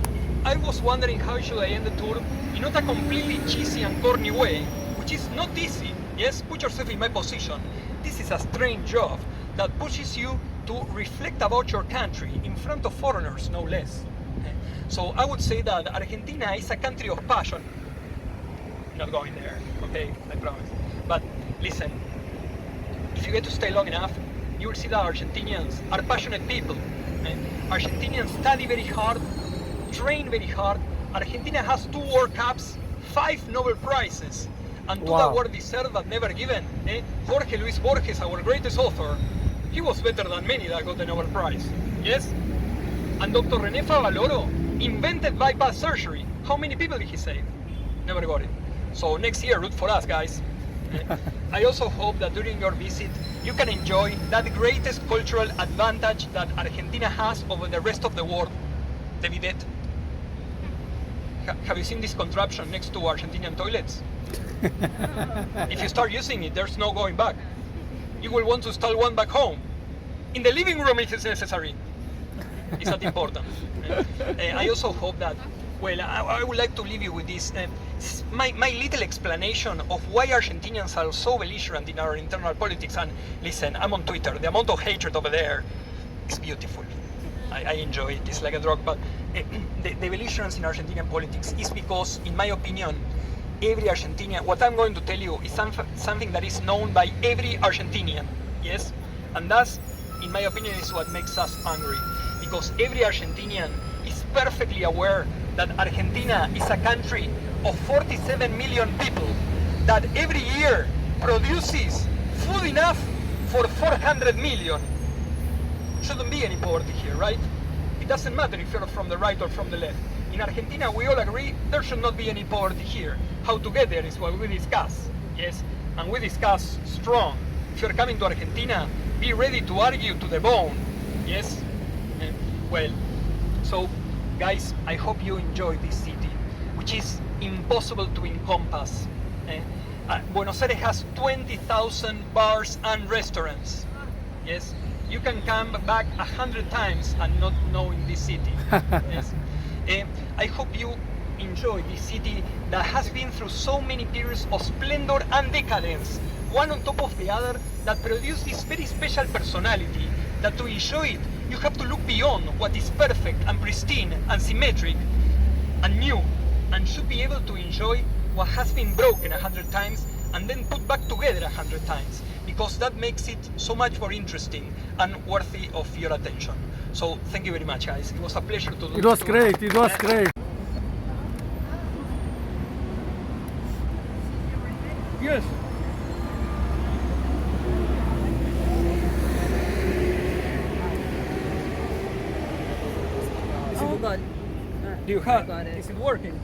I was wondering how should I end the tour in not a completely cheesy and corny way, which is not easy. Yes, put yourself in my position. This is a strange job that pushes you to reflect about your country in front of foreigners, no less. So I would say that Argentina is a country of passion. Not going there, okay, I promise. But listen, if you get to stay long enough, you will see that Argentinians are passionate people. Argentinians study very hard, train very hard. Argentina has 2 World Cups, 5 Nobel Prizes, and 2 Wow. awards deserved but never given. Jorge Luis Borges, our greatest author, he was better than many that got the Nobel Prize. Yes? And Dr. René Favaloro invented bypass surgery. How many people did he save? Never got it. So next year, root for us, guys. I also hope that during your visit, you can enjoy that greatest cultural advantage that Argentina has over the rest of the world, the bidet. Have you seen this contraption next to Argentinian toilets? If you start using it, there's no going back. You will want to install one back home. In the living room if it's necessary. It's that important. I also hope that, I would like to leave you with this, my little explanation of why Argentinians are so belligerent in our internal politics. And listen, I'm on Twitter. The amount of hatred over there is beautiful. I enjoy it. It's like a drug. But the belligerence in Argentinian politics is because, in my opinion, every Argentinian, what I'm going to tell you is something that is known by every Argentinian. Yes? And that's, in my opinion, is what makes us angry. Because every Argentinian is perfectly aware that Argentina is a country of 47 million people that every year produces food enough for 400 million. Shouldn't be any poverty here, right? It doesn't matter if you're from the right or from the left. In Argentina, we all agree there should not be any poverty here. How to get there is what we discuss, yes? And we discuss strong. If you're coming to Argentina, be ready to argue to the bone, yes? So Guys, I hope you enjoy this city, which is impossible to encompass. Buenos Aires has 20,000 bars and restaurants. Yes, you can come back 100 times and not knowing this city. Yes. I hope you enjoy this city that has been through so many periods of splendor and decadence, one on top of the other, that produce this very special personality, that to enjoy it, you have to look beyond what is perfect and pristine and symmetric and new, and should be able to enjoy what has been broken 100 times and then put back together 100 times, because that makes it so much more interesting and worthy of your attention. So thank you very much, guys. It was a pleasure to do. It was great. It was great. Yes. Oh God. Do you have- Is it working?